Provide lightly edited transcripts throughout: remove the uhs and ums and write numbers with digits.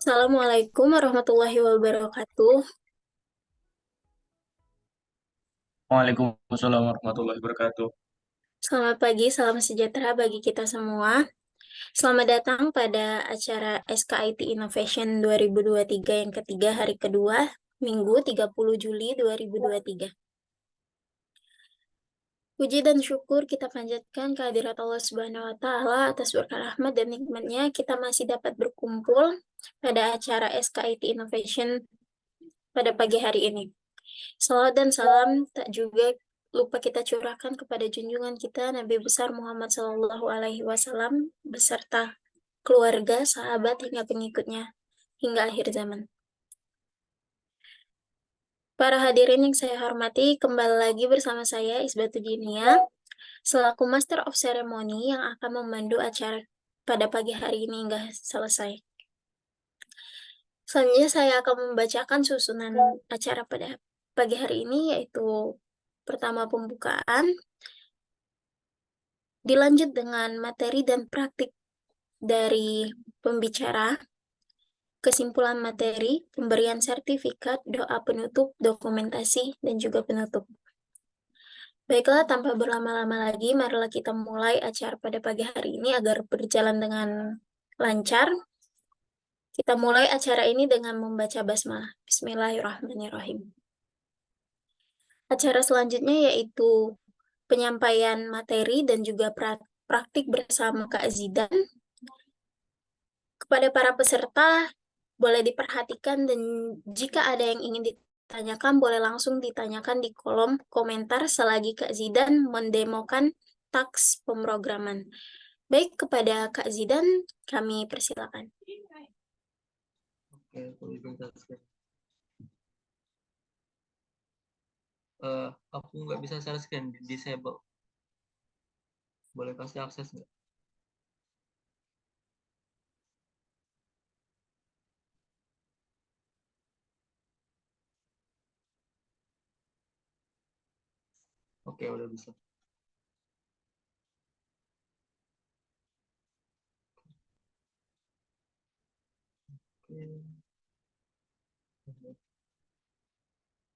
Assalamualaikum warahmatullahi wabarakatuh. Waalaikumsalam warahmatullahi wabarakatuh. Selamat pagi, salam sejahtera bagi kita semua. Selamat datang pada acara SKIT Innovation 2023 yang ketiga hari kedua, Minggu 30 Juli 2023. Puji dan syukur kita panjatkan kehadirat Allah Subhanahu wa Ta'ala atas berkah rahmat dan nikmatnya kita masih dapat berkumpul pada acara SKIT Innovation pada pagi hari ini. Salawat dan salam tak juga lupa kita curahkan kepada junjungan kita Nabi besar Muhammad Sallallahu Alaihi Wasallam beserta keluarga, sahabat hingga pengikutnya hingga akhir zaman. Para hadirin yang saya hormati, kembali lagi bersama saya Isbatu Dinia selaku Master of Ceremony yang akan memandu acara pada pagi hari ini hingga selesai. Selanjutnya saya akan membacakan susunan acara pada pagi hari ini yaitu pertama pembukaan, dilanjut dengan materi dan praktik dari pembicara, kesimpulan materi, pemberian sertifikat, doa penutup, dokumentasi, dan juga penutup. Baiklah, tanpa berlama-lama lagi, marilah kita mulai acara pada pagi hari ini agar berjalan dengan lancar. Kita mulai acara ini dengan membaca basmalah. Bismillahirrahmanirrahim. Acara selanjutnya yaitu penyampaian materi dan juga praktik bersama Kak Zidan. Kepada para peserta, boleh diperhatikan dan jika ada yang ingin ditanyakan, boleh langsung ditanyakan di kolom komentar selagi Kak Zidan mendemokan taks pemrograman. Baik, kepada Kak Zidan, kami persilakan. Oke, aku nggak bisa share screen, disable. Boleh kasih akses nggak? Oke, udah bisa.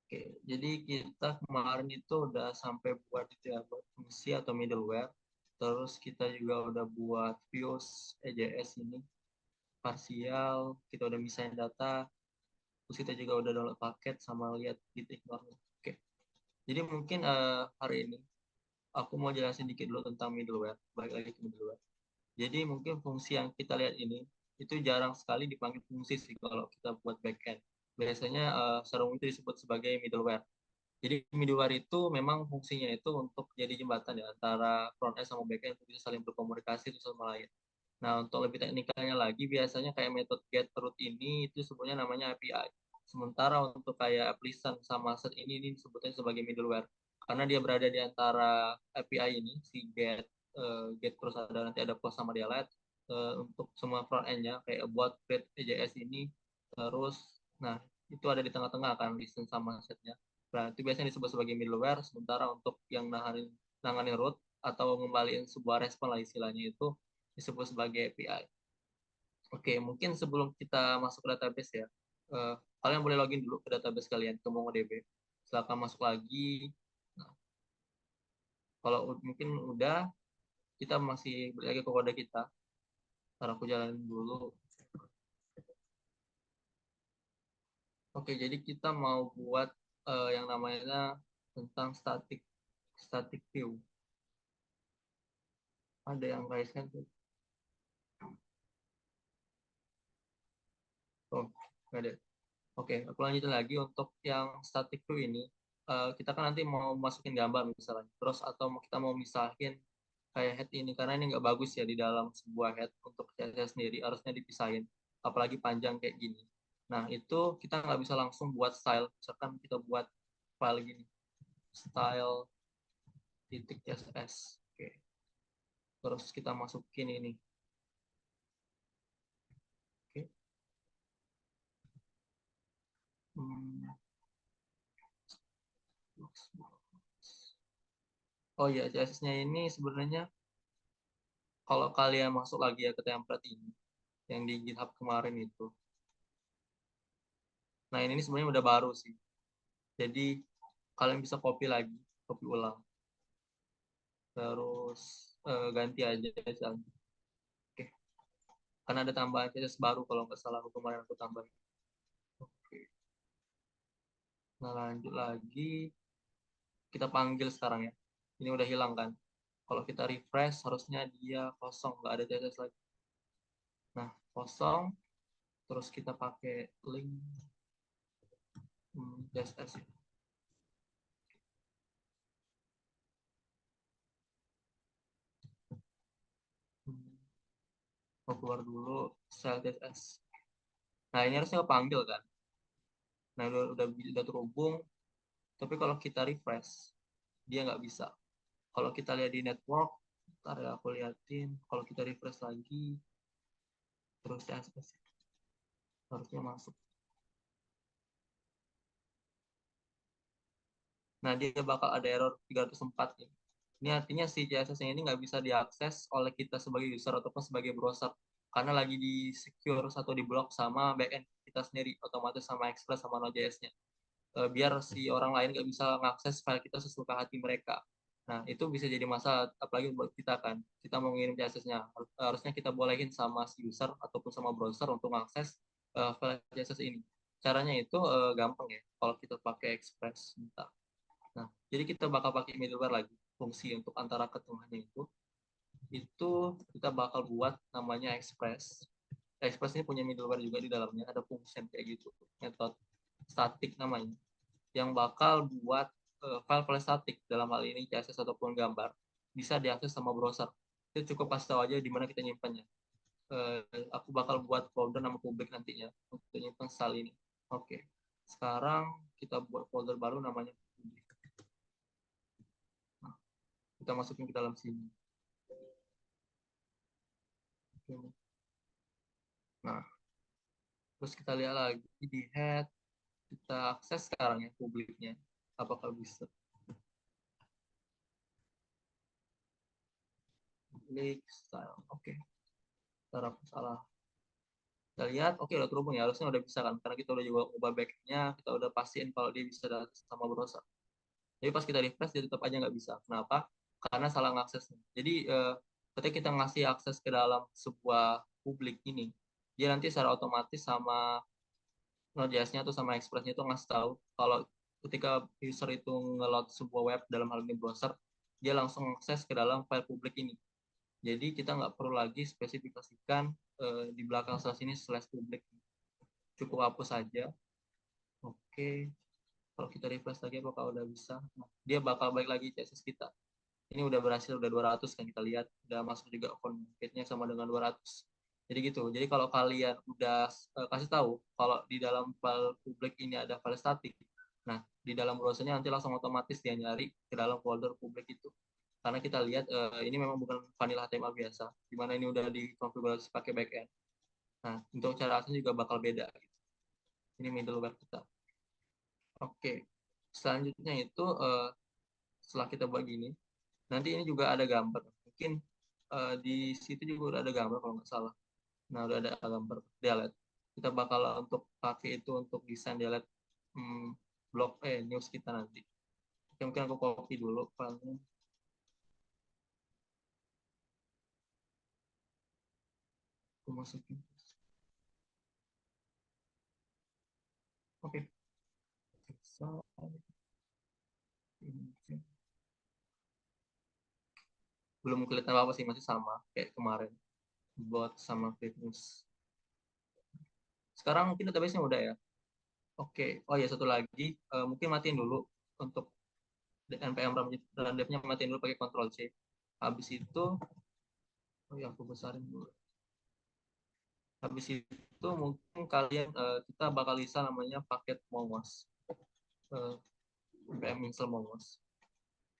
Oke, jadi kita kemarin itu udah sampai buat itu ya, buat fungsi atau middleware. Terus kita juga udah buat views EJS ini, parsial, kita udah misahin data, terus kita juga udah download paket sama lihat titik-titiknya. Oke, jadi mungkin hari ini aku mau jelasin dikit dulu tentang middleware, balik lagi ke middleware. Jadi mungkin fungsi yang kita lihat ini itu jarang sekali dipanggil fungsi sih kalau kita buat backend. Biasanya serung itu disebut sebagai middleware. Jadi middleware itu memang fungsinya itu untuk jadi jembatan ya antara front end sama back end untuk bisa saling berkomunikasi satu sama lain. Nah, untuk lebih teknikalnya lagi, biasanya kayak metode get root ini itu sebenarnya namanya API. Sementara untuk kayak listen sama set ini disebutnya sebagai middleware. Karena dia berada di antara API ini, si get terus ada nanti ada post sama delete untuk semua front end-nya kayak buat create EJS ini terus nah itu ada di tengah-tengah kan listen sama setnya. Nah, itu biasanya disebut sebagai middleware, sementara untuk yang nanganin root atau ngembaliin sebuah respon lah istilahnya itu disebut sebagai API. Oke, mungkin sebelum kita masuk ke database ya, eh, kalian boleh login dulu ke database kalian, ke MongoDB. Silakan masuk lagi. Nah, kalau mungkin udah, kita masih balik lagi ke kode kita. Ntar aku jalanin dulu. Oke, jadi kita mau buat yang namanya tentang static view. Ada yang raise kan tuh? Oh, nggak ada. Oke, aku lanjutin lagi untuk yang static view ini. Kita kan nanti mau masukin gambar misalnya, terus atau kita mau misahin kayak head ini karena ini nggak bagus ya di dalam sebuah head untuk CSS sendiri harusnya dipisahin, apalagi panjang kayak gini. Nah itu kita nggak bisa langsung buat style, misalkan kita buat file gini, style titik CSS. Oke, terus kita masukin ini. Oke. Hmm. Oh ya, CSS-nya ini sebenarnya kalau kalian masuk lagi ya ke template ini yang di GitHub kemarin itu Nah ini sebenarnya udah baru sih. Jadi kalian bisa copy lagi, copy ulang. Terus ganti aja misalnya. Oke. Karena ada tambahan CSS baru kalau nggak salah aku kemarin aku tambahin. Oke. Nah lanjut lagi. Kita panggil sekarang ya. Ini udah hilang kan. Kalau kita refresh harusnya dia kosong, nggak ada CSS lagi. Nah kosong. Terus kita pakai link CSS ya. Mau keluar dulu style CSS. Nah ini harusnya kepanggil kan. Nah udah terhubung. Tapi kalau kita refresh dia nggak bisa. Kalau kita lihat di network, ntar ya aku liatin. Kalau kita refresh lagi, terus CSS harusnya masuk. Nah dia bakal ada error 304 nih. Ini artinya si CSS-nya ini nggak bisa diakses oleh kita sebagai user ataupun sebagai browser karena lagi di secure atau di block sama backend kita sendiri, otomatis sama Express sama Node.js-nya. Biar si orang lain nggak bisa mengakses file kita sesuka hati mereka. Nah, itu bisa jadi masalah, apalagi buat kita kan. Kita mau ngirim CSS-nya, harusnya kita bolehin sama si user ataupun sama browser untuk mengakses file CSS ini. Caranya itu gampang ya, kalau kita pakai Express. Nah, jadi kita bakal pakai middleware lagi, fungsi untuk antara ketemuannya itu kita bakal buat namanya Express. Express ini punya middleware juga di dalamnya, ada fungsi kayak gitu, metode static namanya, yang bakal buat file-file statik dalam hal ini CSS ataupun gambar bisa diakses sama browser. Itu cukup kasih tahu aja di mana kita nyimpannya. Aku bakal buat folder nama publik nantinya untuk nyimpan file ini. Oke, sekarang kita buat folder baru namanya publik. Nah, kita masukin ke dalam sini. Oke. Nah, terus kita lihat lagi di head, kita akses sekarang ya publiknya. Apakah bisa? Publik style. Oke. Cara salah. Kita lihat, oke udah terhubung ya, harusnya udah bisa kan, karena kita udah juga ubah backnya, kita udah pastiin kalau dia bisa sama browser. Jadi pas kita refresh dia tetap aja nggak bisa. Kenapa? Karena salah ngaksesnya. Jadi ketika kita ngasih akses ke dalam sebuah publik ini, dia nanti secara otomatis sama Node.js-nya atau sama Express-nya itu ngasih tahu kalau ketika user itu nge-load sebuah web dalam hal ini browser, dia langsung akses ke dalam file publik ini. Jadi kita nggak perlu lagi spesifikasikan di belakang slash ini slash publik. Cukup hapus saja. Oke. Kalau kita refresh lagi apakah udah bisa? Nah, dia bakal balik lagi CSS kita. Ini udah berhasil, udah 200 kan kita lihat. Udah masuk juga convert-nya sama dengan 200. Jadi gitu. Jadi kalau kalian udah kasih tahu kalau di dalam file publik ini ada file statik, nah di dalam browsernya nanti langsung otomatis dia nyari ke dalam folder publik itu. Karena kita lihat ini memang bukan vanilla HTML biasa, di mana ini udah dikonfigurasi pakai backend. Nah, untuk cara akses juga bakal beda. Ini middleware kita. Oke, selanjutnya itu setelah kita buat gini, nanti ini juga ada gambar. Mungkin di situ juga udah ada gambar kalau nggak salah. Nah, udah ada gambar delete. Kita bakal untuk pakai itu untuk desain delete blog news kita nanti. Oke, mungkin aku copy dulu filenya. Aku masukin. Oke. So, belum kelihatan apa-apa sih, masih sama kayak kemarin buat sama Flip News. Sekarang mungkin database-nya udah ya. Oke, oh ya satu lagi, mungkin matiin dulu untuk npm dan dev-nya, matiin dulu pakai Ctrl C. Habis itu, oh ya aku besarin dulu. Habis itu mungkin kalian kita bakal bisa namanya paket Mongos, npm install Mongos.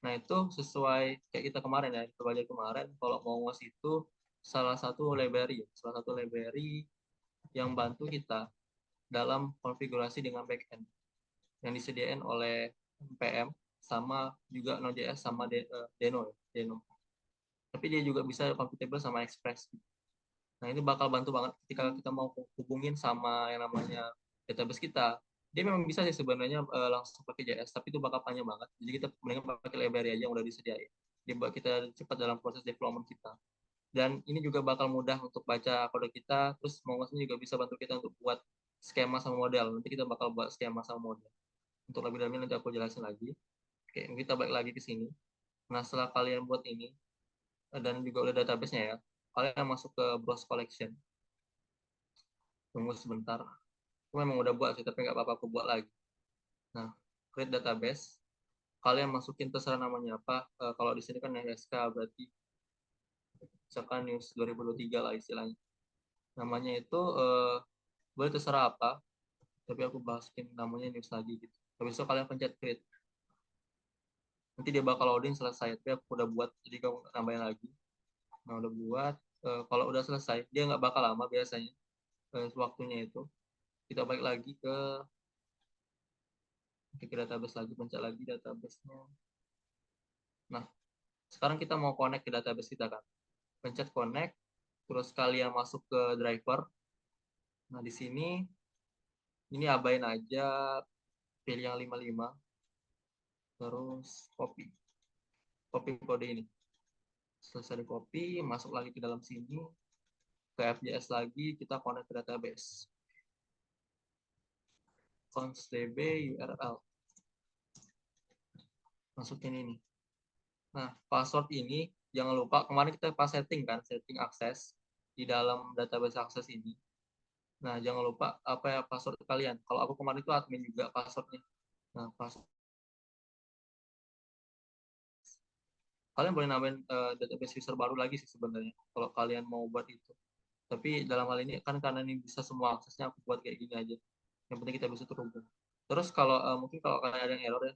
Nah itu sesuai kayak kita kemarin ya, kita belajar kemarin. Kalau Mongos itu salah satu library yang bantu kita dalam konfigurasi dengan backend yang disediain oleh npm sama juga Node.js sama Deno. Tapi dia juga bisa compatible sama Express. Nah ini bakal bantu banget ketika kita mau hubungin sama yang namanya database kita. Dia memang bisa sih sebenarnya langsung pakai JS, tapi itu bakal panjang banget. Jadi kita mendingan pakai library aja yang udah disediain. Dia buat kita cepat dalam proses development kita. Dan ini juga bakal mudah untuk baca kode kita, terus Mongoose ini juga bisa bantu kita untuk buat skema sama model. Nanti kita bakal buat skema sama model. Untuk lebih dalamnya nanti aku jelasin lagi. Oke, kita balik lagi ke sini. Nah, setelah kalian buat ini, dan juga udah database-nya ya, kalian masuk ke browse collection. Tunggu sebentar. Aku memang udah buat sih, tapi nggak apa-apa aku buat lagi. Nah, create database. Kalian masukin terserah namanya apa. Kalau di sini kan SK berarti misalkan news 2023 lah istilahnya. Namanya itu boleh terserah apa, tapi aku masukin namanya news lagi gitu. Habis itu kalian pencet create. Nanti dia bakal loading selesai. Tapi aku udah buat, jadi kamu nambahin lagi. Nah, udah buat. Kalau udah selesai, dia nggak bakal lama biasanya waktunya itu. Kita balik lagi ke database lagi, pencet lagi database-nya. Nah, sekarang kita mau connect ke database kita kan. Pencet connect, terus kalian masuk ke driver. Nah, di sini ini abain aja, pilih yang 55, terus copy kode ini. Selesai di copy, masuk lagi ke dalam sini, ke FJS lagi, kita connect ke database. Const db URL. Masukin ini. Nah, password ini jangan lupa, kemarin kita pas setting kan, setting akses di dalam database akses ini. Nah, jangan lupa apa ya password kalian. Kalau aku kemarin itu admin juga passwordnya. Nah, password. Kalian boleh nambahin database user baru lagi sih sebenarnya, kalau kalian mau buat itu. Tapi dalam hal ini kan karena ini bisa semua aksesnya, aku buat kayak gini aja. Yang penting kita bisa terhubung. Terus kalau mungkin kalau kalian ada yang error ya,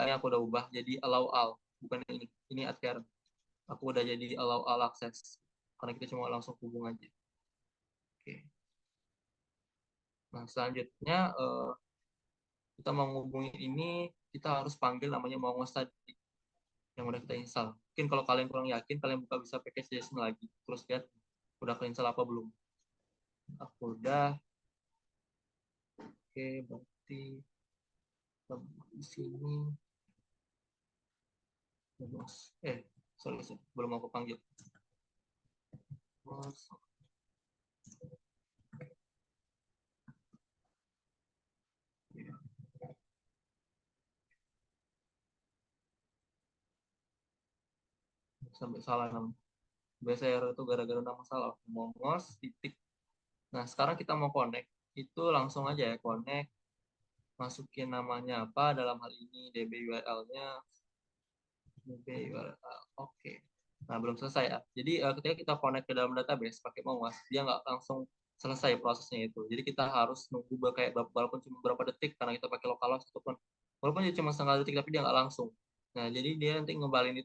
ini aku udah ubah jadi allow all, bukan ini. Ini add current. Aku udah jadi allow all access. Karena kita cuma langsung hubung aja. Oke. Nah, selanjutnya kita mau ngubungin ini, kita harus panggil namanya Mongoose tadi yang udah kita install. Mungkin kalau kalian kurang yakin, kalian buka bisa package JSON lagi, terus lihat udah keinstall apa belum. Aku udah. Oke, berarti di sini. Sorry, belum aku panggil. Sampai salah nama. Biasa error itu gara-gara nama salah. Mongoose titik. Nah, sekarang kita mau connect. Itu langsung aja ya connect. Masukin namanya apa dalam hal ini db URL-nya. db URL. Oke. Nah, belum selesai ya. Jadi ketika kita connect ke dalam database pakai Mongoose, dia nggak langsung selesai prosesnya itu. Jadi kita harus nunggu kayak walaupun cuma beberapa detik karena kita pakai localhost ataupun walaupun cuma setengah detik tapi dia nggak langsung. Nah, jadi dia nanti ngembalin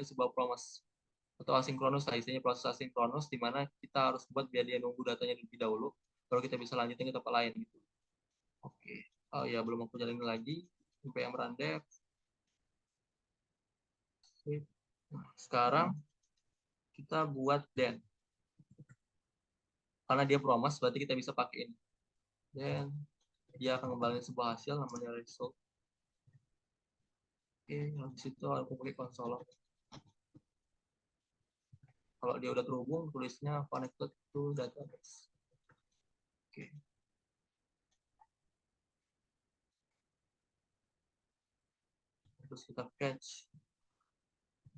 sebuah promise atau asinkronus lah, istilahnya proses asinkronus di mana kita harus buat biar dia nunggu datanya lebih dahulu baru kita bisa lanjutin ke tempat lain gitu. Oke. Oh ya, belum aku jalanin lagi npm run dev. Nah, sekarang kita buat den. Karena dia promise berarti kita bisa pakai ini. Dan dia akan kembali sebuah hasil namanya result. Oke, habis itu aku pakai konsol. Kalau dia udah terhubung, tulisnya connected to database. Oke. Terus kita catch.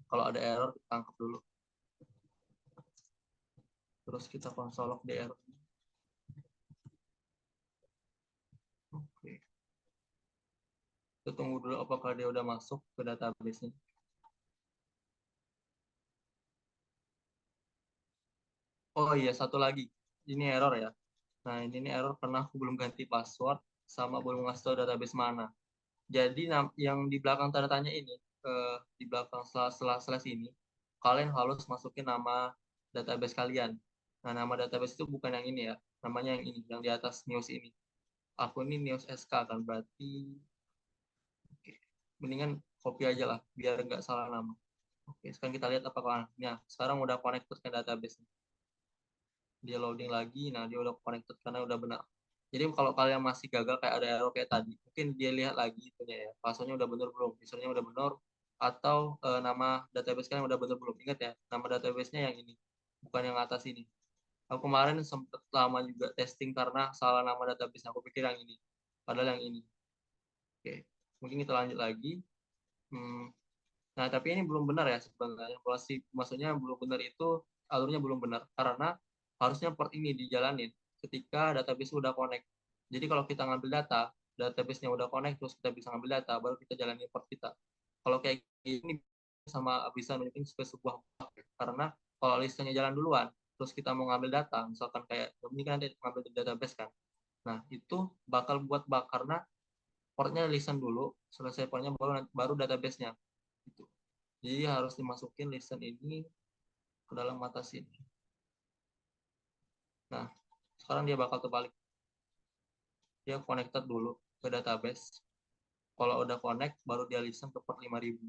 Kalau ada error, kita tangkap dulu. Terus kita konsol log di error. Oke. Kita tunggu dulu apakah dia udah masuk ke database-nya. Oh iya, satu lagi. Ini error ya. Nah, ini error karena aku belum ganti password sama belum ngasih tahu database mana. Jadi yang di belakang tanda tanya ini, di belakang slash ini, kalian harus masukin nama database kalian. Nah, nama database itu bukan yang ini ya. Namanya yang ini, yang di atas news ini. Aku ini news SK kan, berarti mendingan copy aja lah, biar nggak salah nama. Oke, sekarang kita lihat apakah sekarang udah connected ke database. Dia loading lagi, nah dia udah connected karena udah benar. Jadi kalau kalian masih gagal kayak ada error kayak tadi, mungkin dia lihat lagi itunya ya, passwordnya udah bener belum, username udah bener, atau nama database kalian udah bener belum. Ingat ya, nama database-nya yang ini, bukan yang atas ini. Aku kemarin sempet lama juga testing karena salah nama database. Aku pikir yang ini, padahal yang ini. Oke, mungkin kita lanjut lagi. Hmm, Nah, tapi ini belum benar ya sebenarnya. Maksudnya belum benar itu alurnya belum benar karena harusnya port ini dijalanin ketika database udah connect. Jadi kalau kita ngambil data, database-nya udah connect terus kita bisa ngambil data, baru kita jalanin port kita. Kalau kayak gini sama bisa nunjukin ke sebuah bug karena kalau listnya jalan duluan, terus kita mau ngambil data, misalkan kayak ini kan nanti ngambil database kan. Nah, itu bakal buat bug karena portnya listen dulu, selesai portnya baru database-nya. Gitu. Jadi harus dimasukin listen ini ke dalam mata sini. Nah, sekarang dia bakal terbalik. Dia connected dulu ke database. Kalau udah connect, baru dia listen ke port 5000.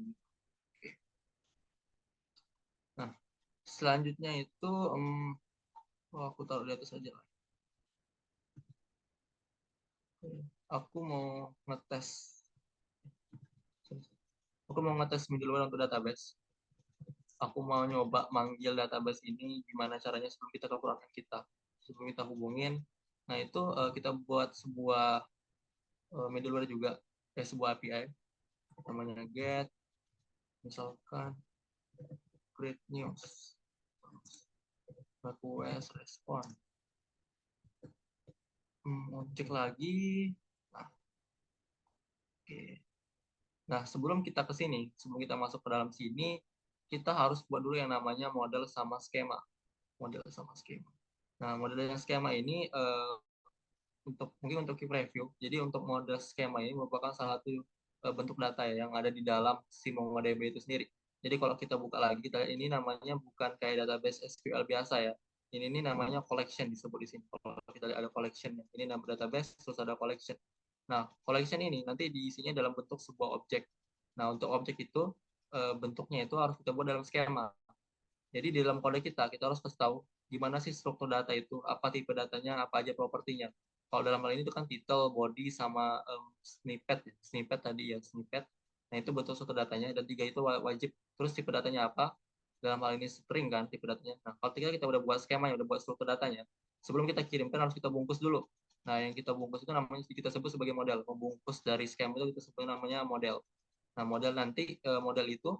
Nah, selanjutnya itu, aku taruh di atas aja. Aku mau ngetes. Aku mau ngetes middleware untuk database. Aku mau nyoba manggil database ini gimana caranya sebelum kita ke akun kita. Sebelum kita hubungin. Nah, itu kita buat sebuah middleware juga. Kayak sebuah API. Namanya get. Misalkan create news. Request respon. Cek lagi. Nah, oke. Nah, sebelum kita ke sini, sebelum kita masuk ke dalam sini, kita harus buat dulu yang namanya model sama skema. Model sama skema. Nah, model dan skema ini mungkin untuk keep review. Jadi untuk model skema ini merupakan salah satu bentuk data ya, yang ada di dalam si MongoDB itu sendiri. Jadi kalau kita buka lagi, ini namanya bukan kayak database SQL biasa ya. Ini namanya collection disebut di sini. Kalau kita lihat ada collection, ini nama database terus ada collection. Nah, collection ini nanti diisinya dalam bentuk sebuah objek. Nah, untuk objek itu bentuknya itu harus kita buat dalam skema. Jadi di dalam kode kita harus kasih tahu gimana sih struktur data itu, apa tipe datanya, apa aja propertinya. Kalau dalam hal ini itu kan title, body, sama snippet. Snippet tadi ya, snippet. Nah, itu betul struktur datanya, dan tiga itu wajib. Terus tipe datanya apa? Dalam hal ini string kan, tipe datanya. Nah, kalau kita udah buat skema, udah buat struktur datanya, sebelum kita kirimkan harus kita bungkus dulu. Nah, yang kita bungkus itu namanya kita sebut sebagai model. Membungkus dari skema itu kita sebut namanya model. Nah, model nanti, model itu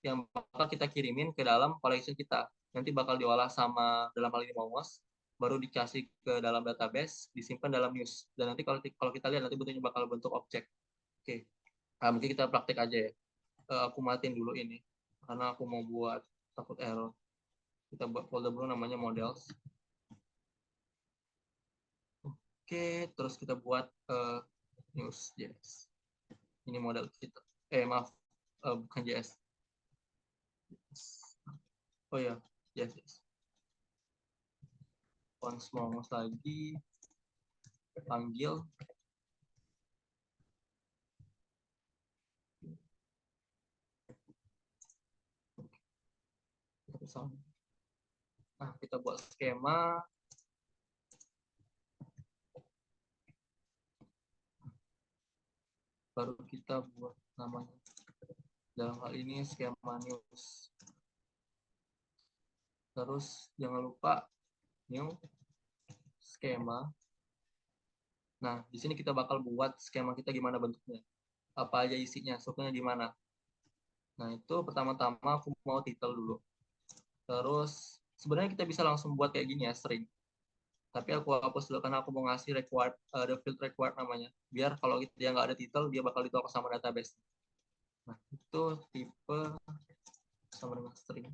yang bakal kita kirimin ke dalam collection kita. Nanti bakal diolah sama dalam hal ini Momos, baru dikasih ke dalam database, disimpan dalam news. Dan nanti kalau kita lihat nanti bentuknya bakal bentuk objek. Oke, nah, mungkin kita praktik aja ya. Aku matiin dulu ini karena aku mau buat takut error. Kita buat folder dulu namanya models. Oke, terus kita buat news JS. Ini model kita. Maaf, bukan JS. Oh ya, yes. Momos lagi, panggil. Nah, kita buat skema. Baru kita buat namanya. Dalam hal ini skema news. Terus jangan lupa new skema. Nah, di sini kita bakal buat skema kita gimana bentuknya. Apa aja isinya, strukturnya di mana. Nah, itu pertama-tama aku mau title dulu. Terus sebenarnya kita bisa langsung buat kayak gini ya, string. Tapi aku hapus dulu karena aku mau ngasih required, the field required namanya. Biar kalau dia nggak ada title, dia bakal ditolak sama database. Nah, itu tipe sama dengan string.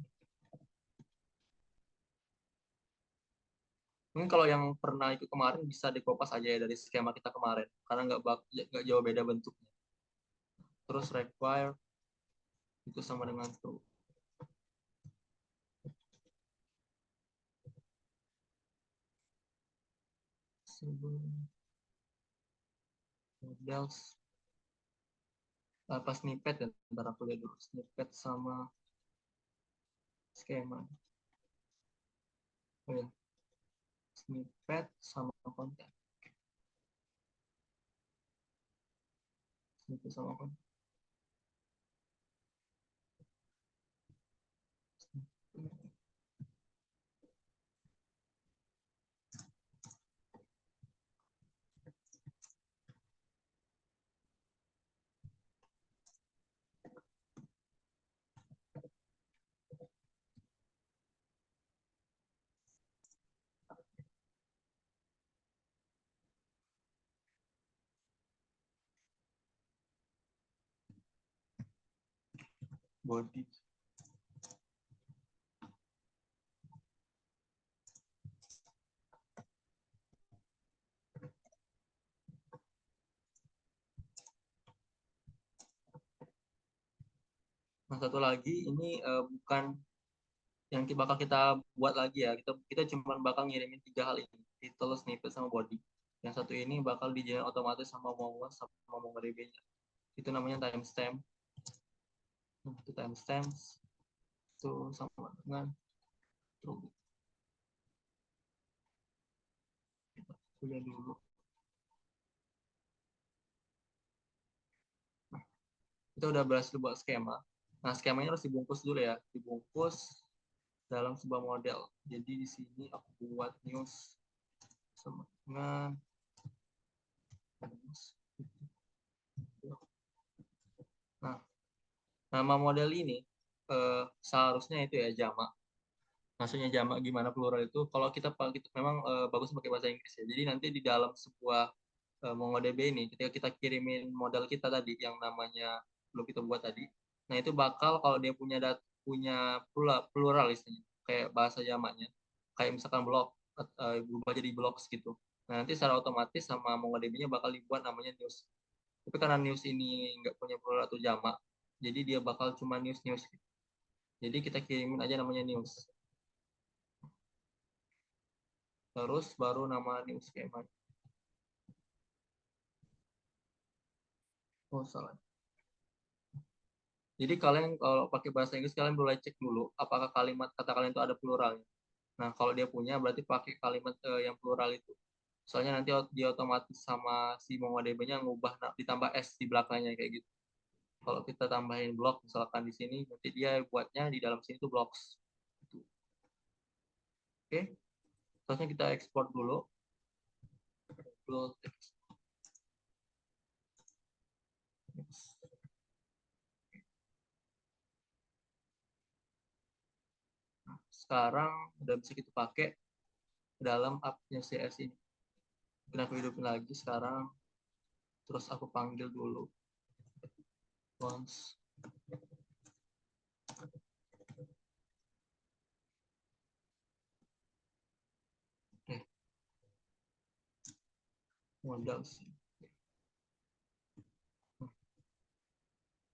Mungkin kalau yang pernah ikut kemarin bisa dikopas aja ya dari skema kita kemarin, karena nggak jauh beda bentuknya. Terus require itu sama dengan true. Models apa snippet ya, ntar aku lihat dulu snippet sama skema. Oh ya, snippet sama konten. snippet sama apa? Body. Nah, satu lagi ini bukan yang bakal kita buat lagi ya. Kita cuma bakal ngirimin 3 hal ini, title, snippet, sama body. Yang satu ini bakal dijalan otomatis sama MongoDB-nya. Itu namanya timestamp. Nah, itu timestamp itu sama dengan true. Kita kuliah dulu. Nah, kita udah berhasil buat skema. Nah, skemanya harus dibungkus dulu ya. Dibungkus dalam sebuah model. Jadi di sini aku buat news sama dengan nah, nama model ini seharusnya itu ya jamak. Maksudnya jamak gimana plural itu? Kalau kita memang bagus pakai bahasa Inggris ya. Jadi nanti di dalam sebuah MongoDB ini, ketika kita kirimin model kita tadi yang namanya belum kita buat tadi, nah itu bakal kalau dia punya plural istilahnya, kayak bahasa jamaknya, kayak misalkan blok berubah jadi blocks gitu. Nah, nanti secara otomatis sama MongoDB-nya bakal dibuat namanya news. Tapi karena news ini nggak punya plural atau jamak, jadi dia bakal cuma news. Jadi kita kirimin aja namanya news. Terus baru nama news schema. Oh, salah. Jadi kalian kalau pakai bahasa Inggris kalian boleh cek dulu apakah kata kalian itu ada pluralnya. Nah, kalau dia punya berarti pakai kalimat yang plural itu. Soalnya nanti dia otomatis sama si MongoDB-nya ngubah ditambah S di belakangnya kayak gitu. Kalau kita tambahin blok misalkan di sini nanti dia buatnya di dalam sini tuh blocks. Gitu. Oke. Terusnya kita ekspor dulu. Sekarang udah bisa kita pakai dalam app-nya CS ini. Mungkin aku hidupin lagi sekarang. Terus aku panggil dulu. Once. Modal sih.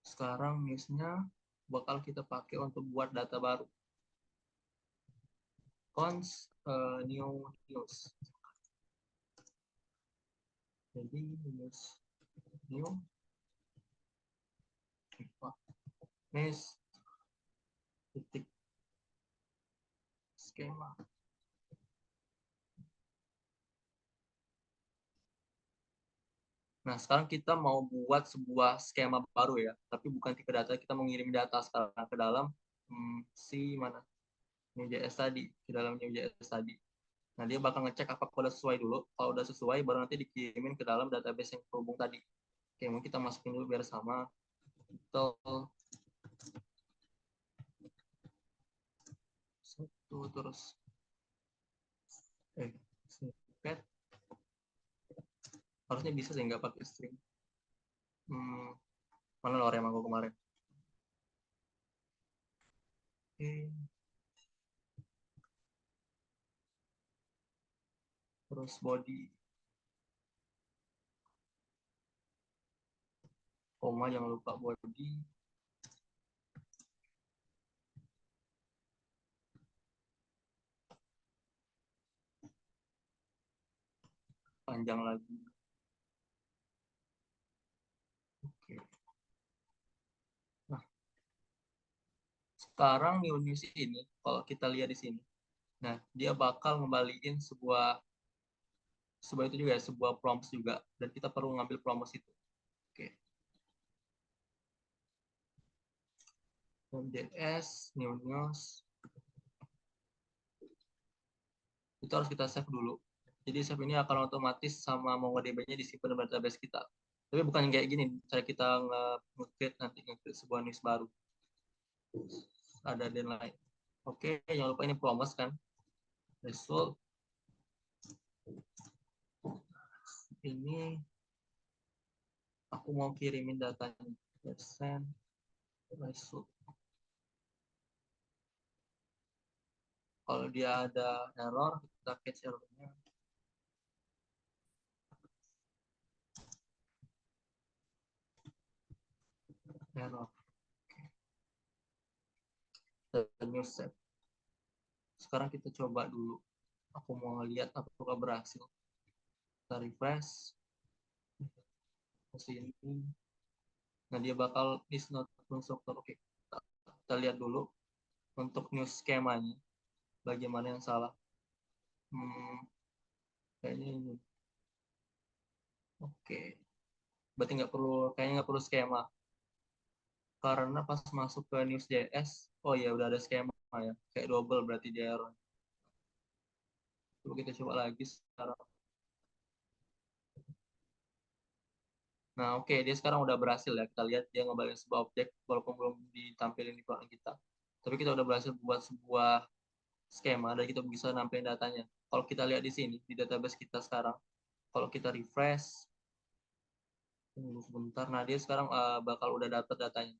Sekarang newsnya bakal kita pakai untuk buat data baru. Cons new news. Jadi news new news titik skema. Nah, sekarang kita mau buat sebuah skema baru ya, tapi bukan tipe data, kita mau ngirim data sekarang ke dalam si mana? New.js tadi, ke dalam New.js tadi. Nah, dia bakal ngecek apakah udah sesuai dulu. Kalau udah sesuai, baru nanti dikirimin ke dalam database yang terhubung tadi. Oke, mungkin kita masukin dulu biar sama. Title. Satu, terus. Snippet. Harusnya bisa sih, nggak pakai string. Mana lorem aku kemarin. Oke. Terus body. Koma, jangan lupa body. Panjang lagi. Oke. Nah, sekarang new news ini, kalau kita lihat di sini, nah dia bakal ngembaliin sebuah itu juga ya, sebuah prompts juga, dan kita perlu ngambil prompts itu. Oke. JS, new news. Itu harus kita save dulu. Jadi save ini akan otomatis sama MongoDB-nya disimpan di database kita. Tapi bukan kayak gini, cara kita nge-create nanti nge-create sebuah news baru. Ada deadline. Oke, jangan lupa ini promise kan. Result. Ini aku mau kirimin datanya. Send result. Kalau dia ada error, kita catch errornya. Error. New set. Sekarang kita coba dulu. Aku mau lihat apakah berhasil. Kita refresh. Ke sini. Nah, dia bakal is not constructor. Oke. Kita lihat dulu untuk new skemanya. Bagaimana yang salah. Kayaknya ini. Oke. Berarti kayaknya nggak perlu skema. Karena pas masuk ke News.js, oh ya udah ada skema ya. Kayak double berarti dia error. Coba kita coba lagi sekarang. Nah, oke, dia sekarang udah berhasil ya. Kita lihat dia ngebalik sebuah objek walaupun belum ditampilin di program kita. Tapi kita udah berhasil buat sebuah skema dan kita bisa nampilin datanya. Kalau kita lihat di sini di database kita sekarang, kalau kita refresh, tunggu sebentar. Nah, dia sekarang bakal udah dapat datanya.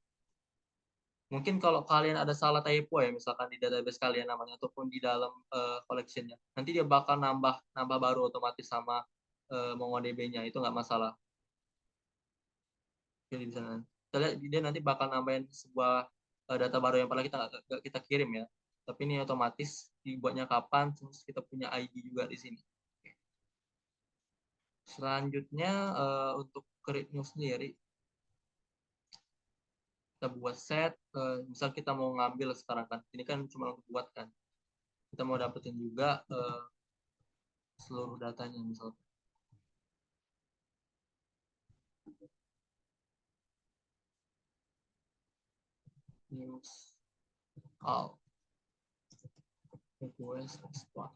Mungkin kalau kalian ada salah typo ya, misalkan di database kalian namanya ataupun di dalam collection-nya, nanti dia bakal nambah baru otomatis sama MongoDB-nya, itu nggak masalah. Jadi di sana. Kita lihat dia nanti bakal nambahin sebuah data baru yang pernah kita kirim ya. Tapi ini otomatis dibuatnya kapan, terus kita punya ID juga di sini. Selanjutnya untuk create new sendiri, kita buat set, misal kita mau ngambil sekarang kan, ini kan cuma untuk buat kan. Kita mau dapetin juga seluruh datanya misalnya. News all request export.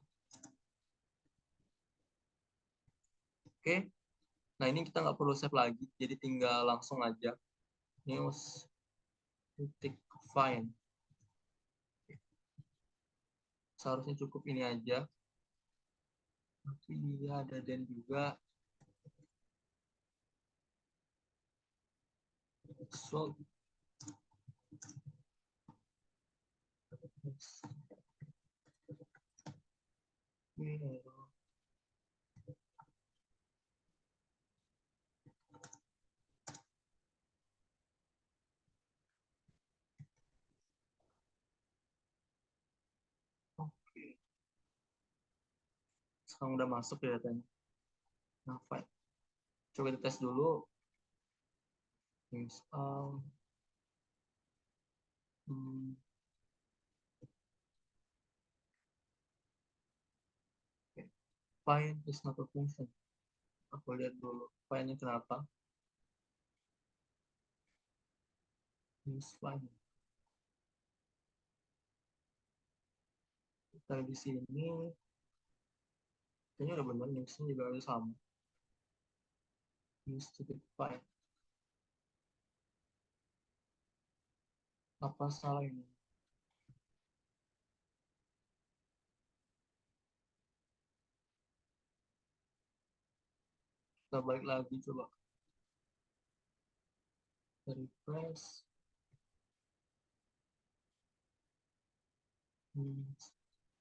Oke, nah ini kita nggak perlu save lagi, jadi tinggal langsung aja news titik find. Seharusnya cukup ini aja, tapi dia ada dan juga so oke, sekarang udah masuk ya datanya. Nah, fine. Coba kita tes dulu. Install. Okay. Find is not a function. Aku lihat dulu find-nya kenapa. Use find. Kita di sini kayaknya udah benar, newsnya juga ada sama. Use to find. Apa salah ini? Kita balik lagi coba. Kita refresh.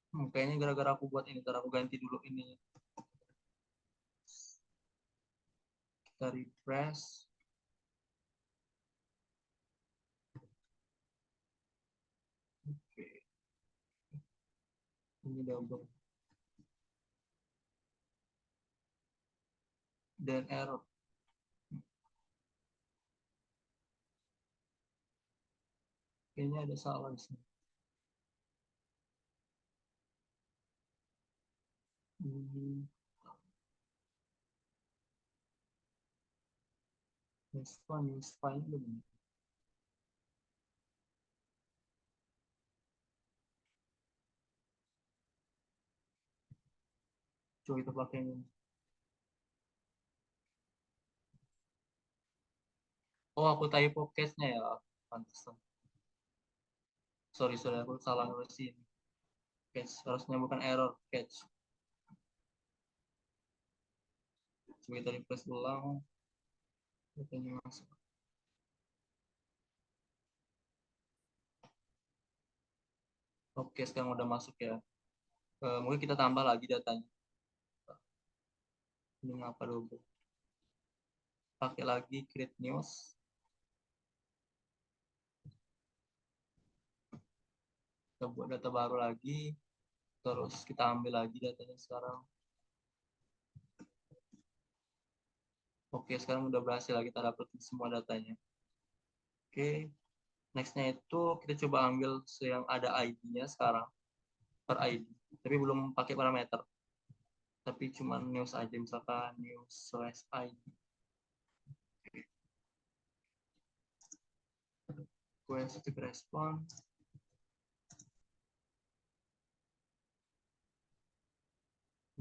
Kayaknya gara-gara aku buat ini, ntar aku ganti dulu ini. Kita refresh. Oke. Ini double. Dan error. Kayaknya ada salah di sini. Next one is find. Coba kita pakai ini. Oh, aku typo case-nya ya. Pantesan. Sorry, aku salah nulisin. Catch, harusnya bukan error, catch. Coba kita refresh ulang. Datanya masuk. Oke, sekarang udah masuk ya. Mungkin kita tambah lagi datanya. Ini ngapa double? Pakai lagi create news. Kita buat data baru lagi. Terus kita ambil lagi datanya sekarang. Oke, sekarang udah berhasil lah kita dapetin semua datanya. Oke, nextnya itu kita coba ambil yang ada ID-nya sekarang per ID, tapi belum pakai parameter, tapi cuma news aja, misalkan news slash ID. Quest respon.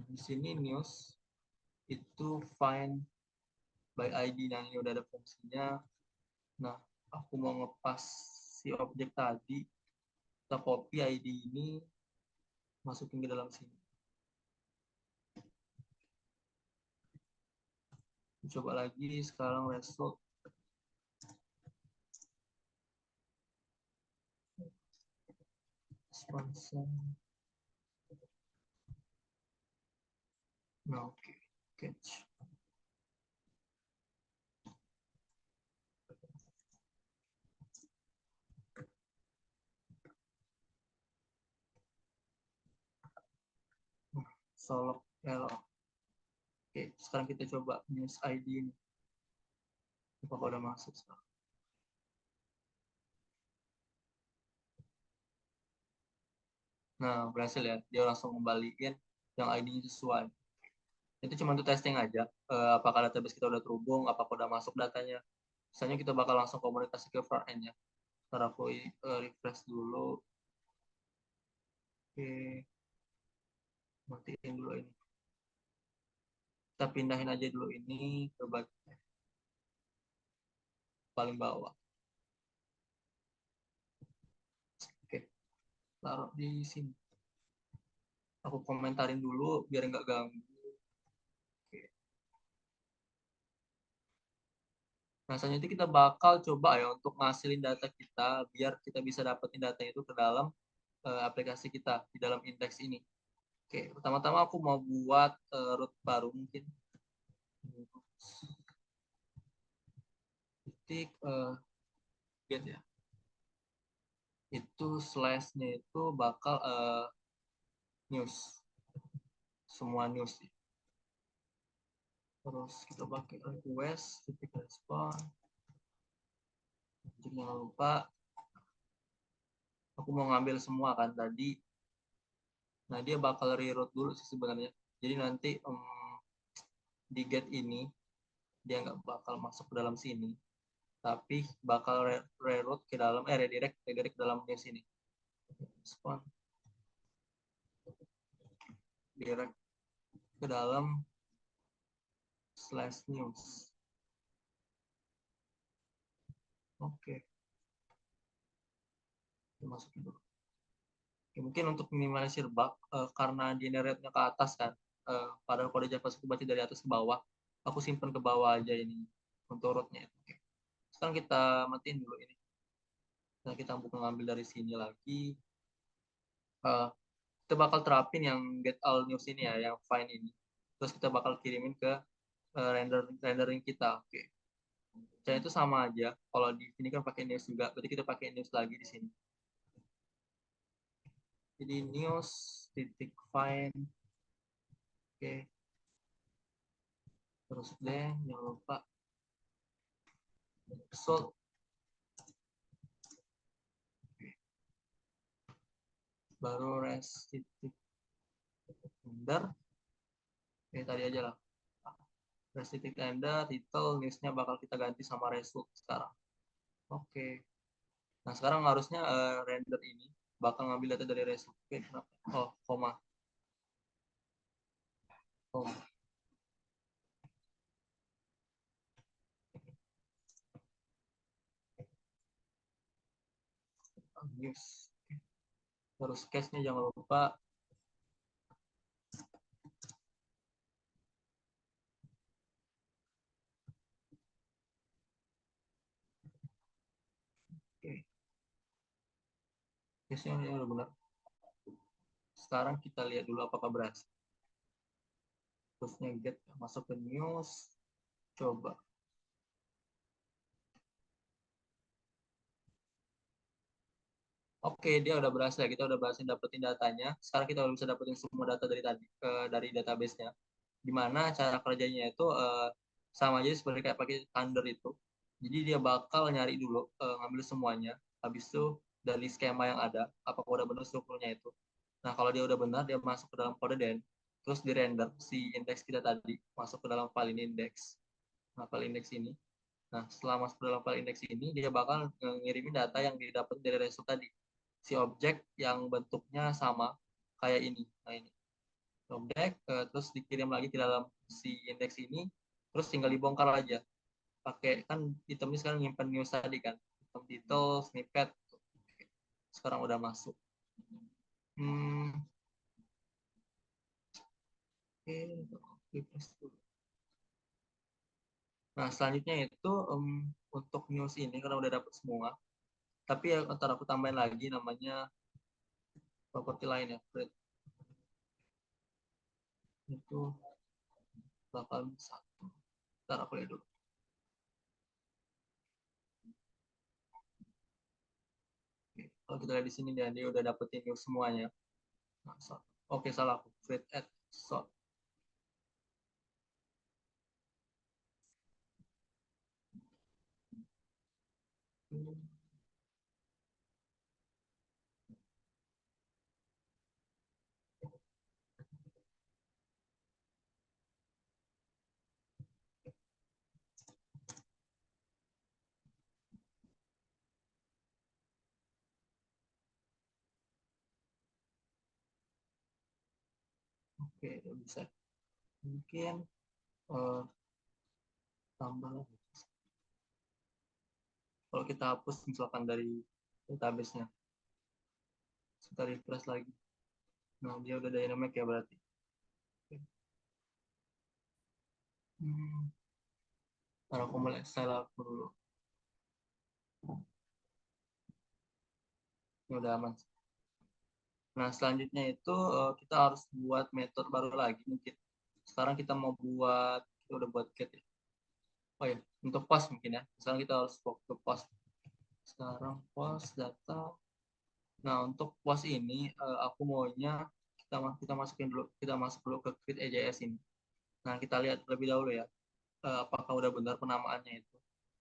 Di sini news itu find by ID, yang ini udah ada fungsinya. Nah, aku mau ngepas si objek tadi, kita copy ID ini, masukin ke dalam sini. Coba lagi sekarang result. Sponsor. Nah, oke. Catch. Solok error. Oke, sekarang kita coba news ID ini. Apakah udah masuk sekarang? Nah, berhasil ya. Dia langsung kembaliin yang ID-nya sesuai. Itu cuma untuk testing aja. Apakah database kita udah terhubung, apakah udah masuk datanya. Misalnya kita bakal langsung komunikasi ke front end-nya. Ntar aku refresh dulu. Oke. Matiin dulu ini. Kita pindahin aja dulu ini ke bagian paling bawah. Oke. Taruh di sini. Aku komentarin dulu biar nggak ganggu. Oke. Nah, selanjutnya kita bakal coba ya untuk ngasilin data kita biar kita bisa dapetin data itu ke dalam aplikasi kita di dalam indeks ini. Oke, pertama-tama aku mau buat root baru mungkin. Titik get ya. Itu slash-nya itu bakal news. Semua news. Terus kita pakai request titik respon. Jangan lupa aku mau ngambil semua kan tadi. Nah, dia bakal reroute dulu sih sebenarnya. Jadi nanti di get ini dia nggak bakal masuk ke dalam sini, tapi bakal reroute ke dalam redirect ke dalam news ini. Respon direct ke dalam slash news. Oke. Masukin dulu. Oke, mungkin untuk minimalisir bug karena generate-nya ke atas kan, padahal kode JavaScript baca dari atas ke bawah, aku simpan ke bawah aja ini untuk root-nya. Oke. Sekarang kita matiin dulu ini. Nah, kita buka ngambil dari sini lagi. Kita bakal terapin yang get all news ini ya, yang find ini. Terus kita bakal kirimin ke rendering kita. Oke. Dan itu sama aja. Kalau di sini kan pakai news juga, berarti kita pakai news lagi di sini. Jadi news titik find. Oke. Terus deh, jangan lupa result. Baru res titik render. Oke, tadi aja lah. Res titik render, title, newsnya bakal kita ganti sama result sekarang. Oke. Nah, sekarang harusnya render ini bakal ngambil data dari result. Oke, kenapa? Oh, koma. Oh, news. Terus case-nya jangan lupa. Oke, case-nya ini udah benar. Sekarang kita lihat dulu apakah berhasil. Terusnya get masuk ke news. Coba. Oke, dia udah berhasil. Kita udah berhasil dapetin datanya. Sekarang kita udah bisa dapetin semua data dari tadi dari database-nya. Dimana cara kerjanya itu sama aja seperti kayak pakai Thunder itu. Jadi dia bakal nyari dulu, ngambil semuanya. Habis itu dari skema yang ada, apakah udah benar strukturnya itu. Nah, kalau dia udah benar, dia masuk ke dalam kode den. Terus di render si indeks kita tadi masuk ke dalam file ini index. Nah, file index ini. Nah, setelah masuk ke dalam file index ini, dia bakal ngirimin data yang didapat dari result tadi. Si objek yang bentuknya sama kayak ini. Nah, ini objek, terus dikirim lagi ke dalam si indeks ini, terus tinggal dibongkar aja. Pakai kan itemnya sekarang nyimpen news tadi kan, item title, snippet. Sekarang udah masuk. Hmm, oke, nah, selanjutnya itu untuk news ini karena udah dapet semua. Tapi ya ntar aku tambahin lagi namanya properti lain ya. Itu bakal satu. Ntar aku lihat dulu. Oke. Kalau kita lihat di sini dia udah dapetin news semuanya. Nah, oke, salah aku. Create at sort. Oke, udah bisa. Mungkin eh, tambah lagi. Kalau kita hapus misalkan dari database-nya, kita refresh lagi. Nah, dia udah dynamic ya berarti. Hmm, Ntar aku mulai style aku dulu. Ini udah aman. Nah, selanjutnya itu kita harus buat metode baru lagi mungkin. Sekarang kita mau buat, kita udah buat get ya. Oh ya, untuk post mungkin ya. Sekarang kita harus fokus ke post. Sekarang post data. Nah, untuk post ini aku maunya kita masukin dulu, kita masuk dulu ke create EJS ini. Nah, kita lihat terlebih dahulu ya, apakah udah benar penamaannya itu.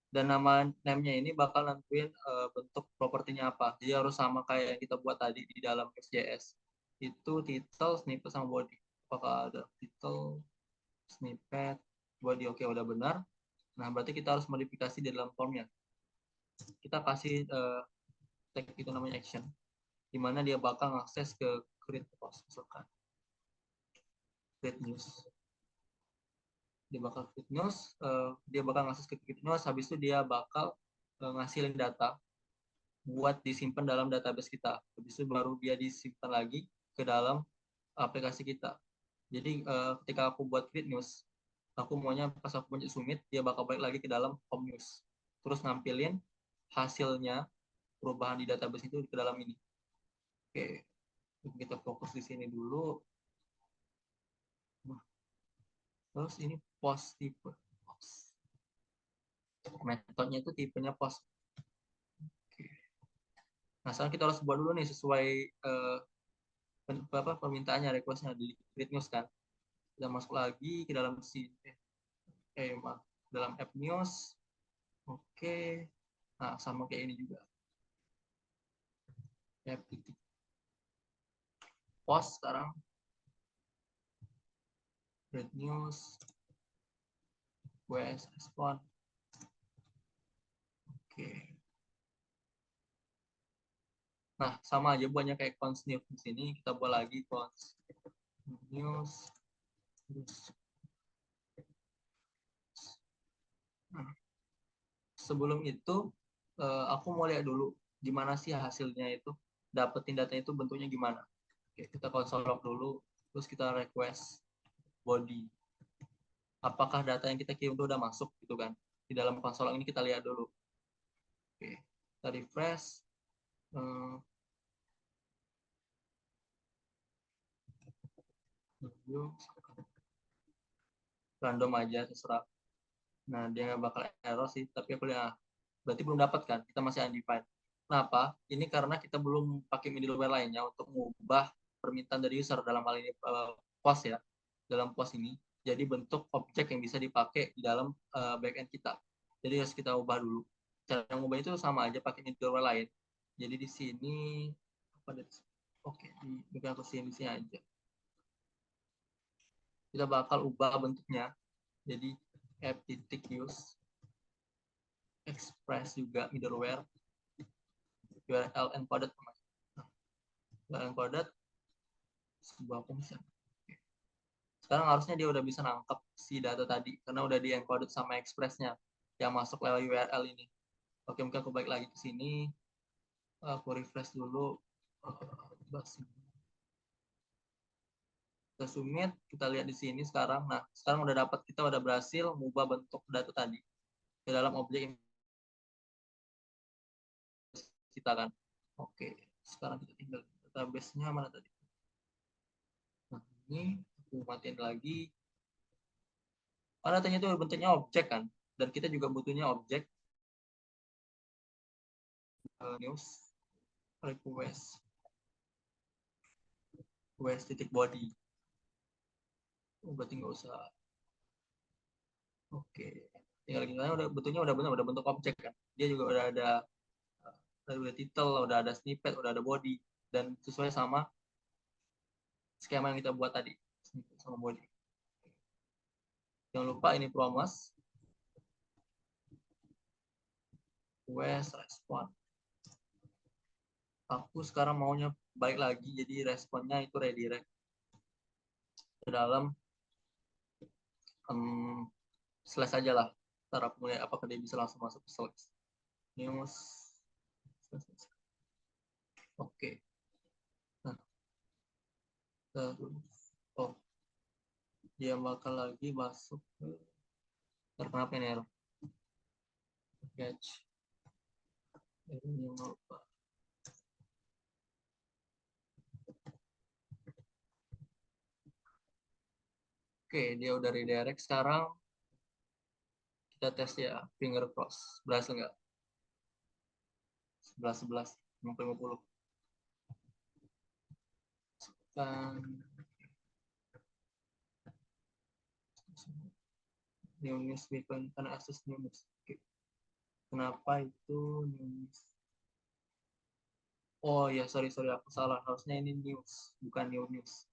Dan nama name-nya ini bakal nentuin bentuk propertinya apa. Jadi harus sama kayak yang kita buat tadi di dalam XJS. Itu title, snippet, sama body. Apakah ada title, snippet, body, oke udah benar. Nah, berarti kita harus modifikasi di dalam formnya. Kita kasih tag itu namanya action, di mana dia bakal akses ke create post, misalkan create news. Dia bakal create news, dia bakal akses ke create news, habis itu dia bakal ngasilin data buat disimpan dalam database kita. Habis itu baru dia disimpan lagi ke dalam aplikasi kita. Jadi ketika aku buat create news, aku maunya pas aku punya submit, dia bakal balik lagi ke dalam home news. Terus nampilin hasilnya perubahan di database itu ke dalam ini. Oke, kita fokus di sini dulu. Nah, terus ini post tipe. Metodenya itu tipenya post. Oke. Nah, sekarang kita harus buat dulu nih sesuai permintaannya, requestnya di create news kan. Kita masuk lagi ke dalam dalam app news. Oke. Nah, sama kayak ini juga. App titik post sekarang. Create news. Request respond. Oke. Nah, sama aja buatnya kayak cons news di sini. Kita buat lagi cons news. Nah, sebelum itu aku mau lihat dulu gimana sih hasilnya itu, dapetin datanya itu bentuknya gimana. Oke, kita konsolog dulu, terus kita request body. Apakah data yang kita kirim itu udah masuk gitu kan? Di dalam konsolog ini kita lihat dulu. Oke, kita refresh. Random aja terserah. Nah, dia nggak bakal error sih, tapi aku lihat berarti belum dapat kan, kita masih undefined. Kenapa? Ini karena kita belum pakai middleware lainnya untuk mengubah permintaan dari user, dalam hal ini post ya, dalam post ini jadi bentuk objek yang bisa dipakai di dalam backend kita. Jadi harus kita ubah dulu. Cara mengubah itu sama aja pakai middleware lain. Jadi di sini apa ada? Oke, bukan aku sini aja. Kita bakal ubah bentuknya. Jadi app.use express juga middleware URL encoded, URL encoded sebuah fungsi. Sekarang harusnya dia udah bisa nangkep si data tadi karena udah di encoded sama expressnya yang masuk lewat URL ini. Oke, mungkin aku balik lagi ke sini, aku refresh dulu. Kita submit, kita lihat di sini sekarang. Nah, sekarang udah dapat, kita udah berhasil mengubah bentuk data tadi ke dalam objek kita kan. Oke, sekarang kita tinggal database-nya mana tadi. Nah, ini aku matiin lagi. Karena datanya itu bentuknya objek kan, dan kita juga butuhnya objek news request titik body. Berarti nggak usah. Oke, tinggal gimana, udah bentuknya udah benar, udah bentuk objek kan. Dia juga udah ada title, udah ada snippet, udah ada body, dan sesuai sama skema yang kita buat tadi, snippet sama body. Jangan lupa ini promise request respon. Aku sekarang maunya balik lagi, jadi responnya itu redirect ke dalam slash aja lah. Ntar aku mulai apakah dia bisa langsung masuk ke slash news. Oke. Nah, terus dia bakal lagi masuk ke kenapa ini error catch ini lupa. Oke, dia udah redirect. Sekarang kita tes ya, finger cross, berhasil nggak? 11 50. Dan new news weekend karena akses new news. Oke. Kenapa itu new news? Oh ya, sorry aku salah, harusnya ini news bukan new news.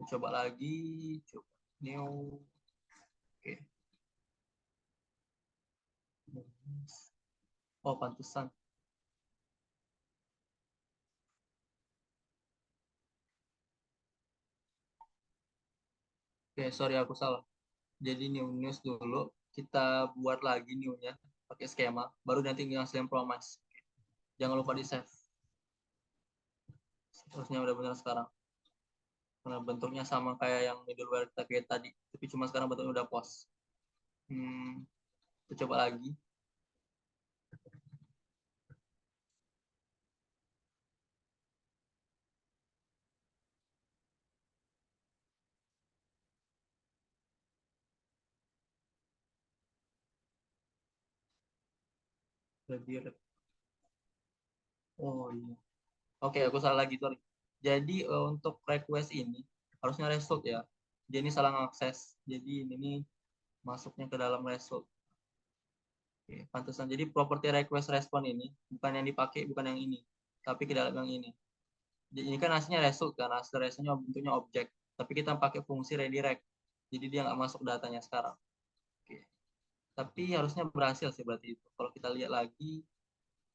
Coba lagi, coba new. Oke. Oh, pantesan. Oke, sorry aku salah. Jadi new news dulu, kita buat lagi new-nya pakai skema, baru nanti yang promise. Jangan lupa di save. Harusnya udah benar sekarang. Karena bentuknya sama kayak yang middleware kita create tadi, tapi cuma sekarang bentuknya udah post. Kita coba lagi. Oh iya. Oke, aku salah lagi, sorry. Jadi untuk request ini harusnya result ya. Jadi ini salah ngakses. Jadi ini masuknya ke dalam result. Oke, pantesan. Jadi property request respon ini bukan yang dipakai, bukan yang ini, tapi ke dalam yang ini. Jadi ini kan hasilnya result kan, hasil resultnya bentuknya objek. Tapi kita pakai fungsi redirect. Jadi dia nggak masuk datanya sekarang. Oke. Tapi harusnya berhasil sih berarti itu. Kalau kita lihat lagi,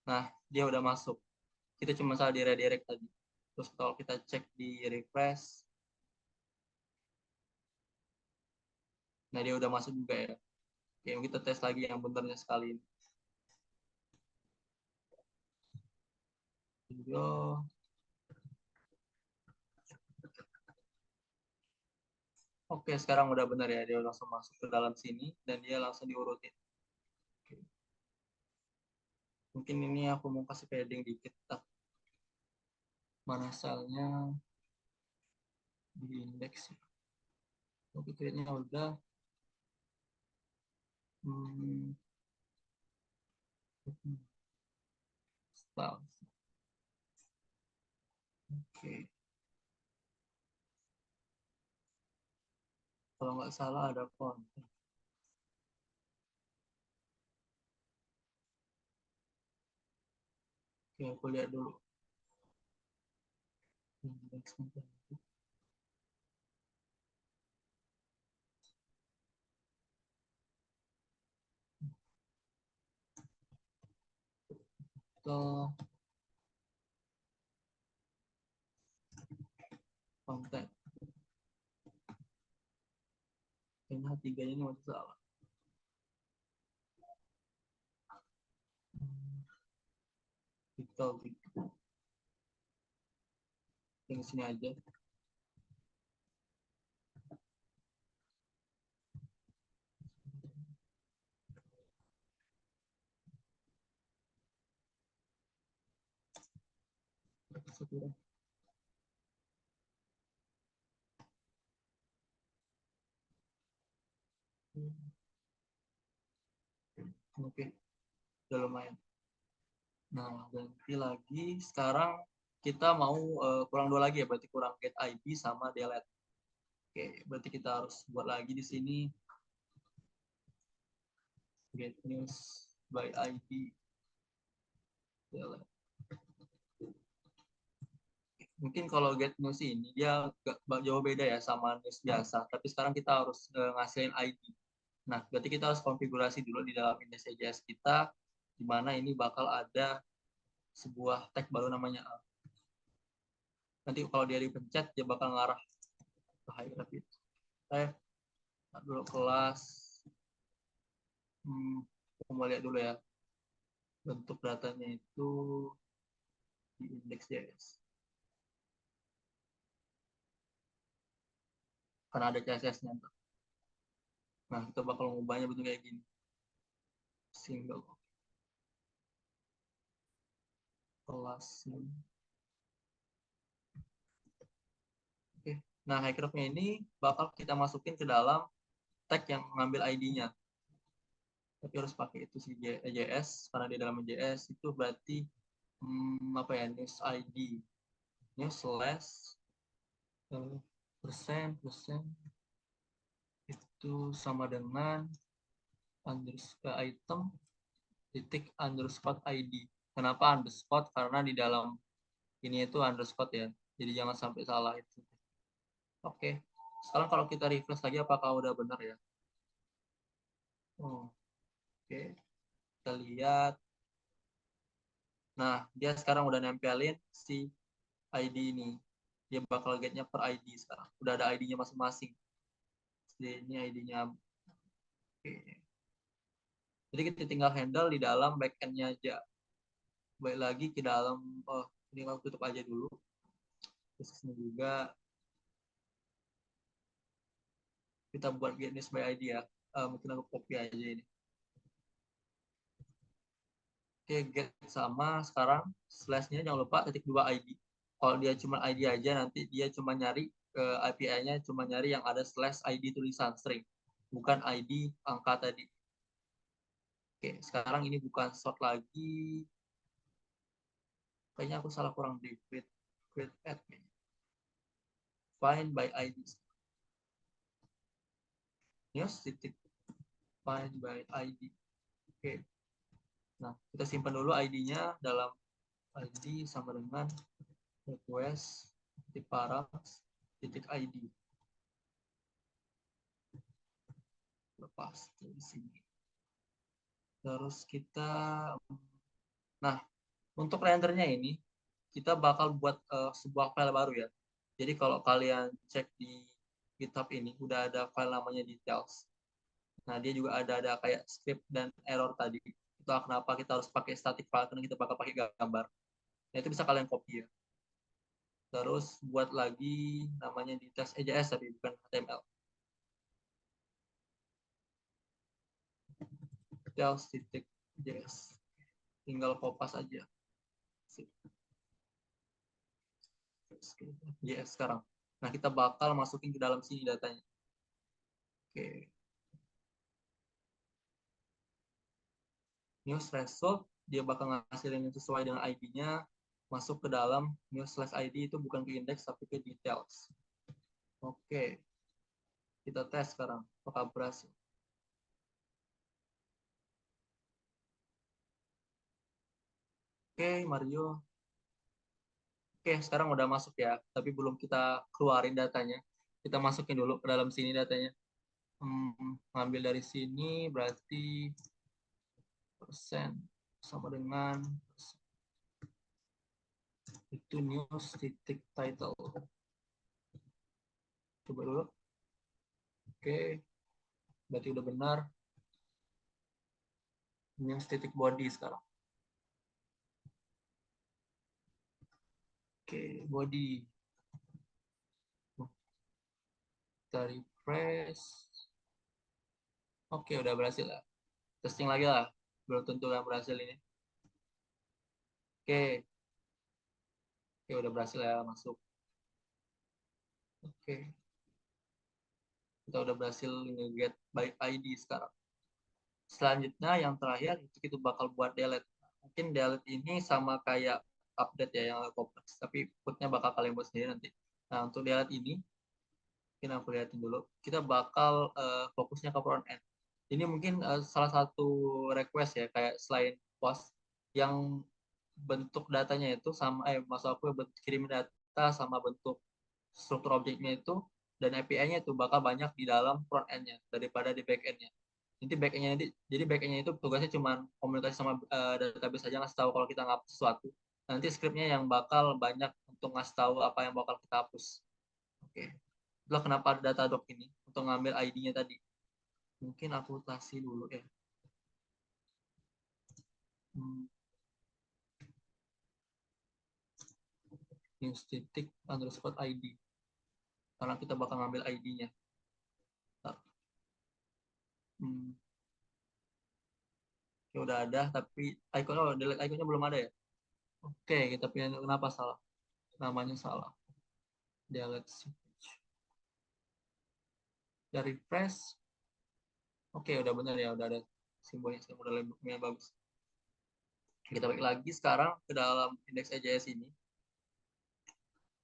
nah dia udah masuk. Kita cuma salah di redirect tadi. Terus kalau kita cek di refresh, Nah, dia udah masuk juga ya. Oke, kita tes lagi yang benernya sekali ini. Video. Oke, sekarang udah benar ya. Dia langsung masuk ke dalam sini dan dia langsung diurutin. Oke. Mungkin ini aku mau kasih padding dikit. Mana selnya di indeks ya. Oke, kayaknya udah. Hmm. Style. Oke. Kalau nggak salah ada konten. Oke, aku lihat dulu. Indeks konten. Ke konten. Kayaknya tiganya ini masih salah. Gitu. Yang sini aja. Oke, udah lumayan. Nah, ganti lagi. Sekarang kita mau kurang dua lagi ya, berarti kurang get ID sama delete. Oke, berarti kita harus buat lagi di sini get news by ID delete. Mungkin kalau get news ini dia jauh beda ya sama news biasa, tapi sekarang kita harus ngasihin ID. Nah, berarti kita harus konfigurasi dulu di dalam index.js kita, di mana ini bakal ada sebuah tag baru namanya A. Nanti kalau dia dipencet, dia bakal ngarah ke hierarchy itu. Dulu kelas, kita mau lihat dulu ya, bentuk datanya itu di index.js. Karena ada CSS-nya. Nah, kita bakal mengubahnya bentuk kayak gini. Single. Kelas. Oke. Nah, hierarchy ini bakal kita masukin ke dalam tag yang ngambil ID-nya. Tapi harus pakai itu si JS, karena di dalam JS itu berarti apa ya, news ID. News slash persen itu sama dengan underscore item titik underscore ID. Kenapa underscore? Karena di dalam ini itu underscore ya. Jadi jangan sampai salah itu. Oke. Sekarang kalau kita refresh lagi apakah udah benar ya? Oke. Kita lihat. Nah, dia sekarang udah nempelin si ID ini. Dia bakal get-nya per ID sekarang. Udah ada ID-nya masing-masing. Ini ID-nya. Oke. Jadi kita tinggal handle di dalam backend-nya aja. Baik lagi ke dalam, ini aku tutup aja dulu. Terus sini juga kita buat get news by ID ya. Mungkin aku copy aja ini. Oke, get sama sekarang slash-nya jangan lupa titik 2 ID. Kalau dia cuma ID aja nanti dia cuma nyari API-nya cuma nyari yang ada slash ID tulisan string, bukan ID angka tadi. Oke, sekarang ini bukan sort lagi. Kayaknya aku salah kurang di create add. Find by ID. News titik find by ID. Oke. Nah, kita simpan dulu ID-nya dalam ID sama dengan request titik params titik ID. Lepas dari sini. Terus kita, nah untuk rendernya ini kita bakal buat sebuah file baru ya. Jadi kalau kalian cek di GitHub ini udah ada file namanya details. Nah, dia juga ada kayak script dan error tadi. Itu kenapa kita harus pakai static file, karena kita bakal pakai gambar. Nah, itu bisa kalian copy ya. Terus buat lagi namanya di tes EJS tapi bukan HTML. Details.js. Tinggal kopas aja. JS sekarang. Nah, kita bakal masukin ke dalam sini datanya. Oke. News result, dia bakal ngasilin yang sesuai dengan ID-nya, masuk ke dalam news/id itu bukan ke index tapi ke details. Oke. Kita tes sekarang apakah berhasil. Oke, Mario. Oke, sekarang udah masuk ya, tapi belum kita keluarin datanya. Kita masukin dulu ke dalam sini datanya. Ngambil dari sini berarti persen sama dengan itu news titik title. Coba dulu. Oke, berarti udah benar. News titik body sekarang. Oke, body. Kita refresh. Oke, udah berhasil lah. Testing lagi lah. Belum tentu yang berhasil ini. Oke. Oke, udah berhasil ya masuk. Oke. Kita udah berhasil nge-get by ID sekarang. Selanjutnya yang terakhir itu kita bakal buat delete. Mungkin delete ini sama kayak update ya yang kompleks, tapi putnya bakal kalian buat sendiri nanti. Nah, untuk delete ini mungkin aku lihatin dulu. Kita bakal fokusnya ke front end. Ini mungkin salah satu request ya, kayak selain post yang bentuk datanya itu sama maksud aku kirim data sama bentuk struktur objeknya itu dan API-nya itu bakal banyak di dalam front end-nya daripada di back end-nya. Jadi back end-nya itu tugasnya cuma komunikasi sama database saja, ngasih tahu kalau kita ngapus sesuatu. Nanti script-nya yang bakal banyak untuk ngasih tahu apa yang bakal kita hapus. Oke. Itulah kenapa ada Datadog ini untuk ngambil ID-nya tadi. Mungkin aku kasih dulu ya. News titik underscore ID. Karena kita bakal ngambil ID-nya. Ya udah ada, tapi delete iconnya belum ada ya. Oke, kita pilih kenapa salah. Namanya salah. Delete switch. Dari refresh. Oke, udah benar ya, udah ada simbolnya, udah lebih bagus. Kita balik lagi sekarang ke dalam index.js ini.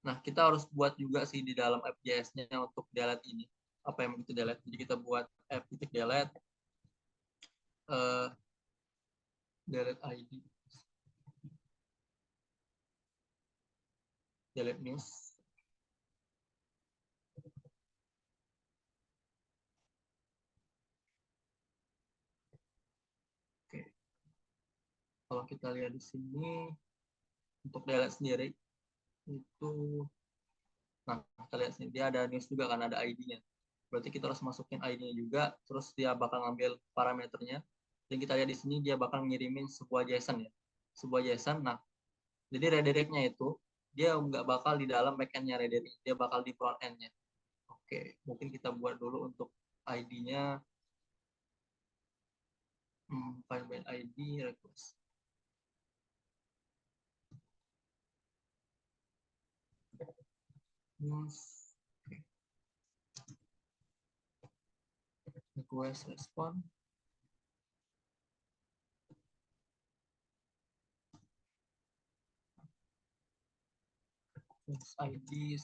Nah, kita harus buat juga sih di dalam app.js-nya untuk delete ini. Apa yang begitu delete? Jadi kita buat app.delete delete ID. Delete news. Oke. Kalau kita lihat di sini untuk delete sendiri itu, nah kita lihat sini dia ada news juga kan, ada ID-nya. Berarti kita harus masukin ID-nya juga, terus dia bakal ngambil parameternya. Dan kita lihat di sini dia bakal ngirimin sebuah JSON ya, sebuah JSON. Nah, jadi redirect-nya itu dia nggak bakal di dalam backend-nya redirect, dia bakal di front end-nya. Oke, mungkin kita buat dulu untuk ID-nya. Find by ID request. Okay. Request respond. ID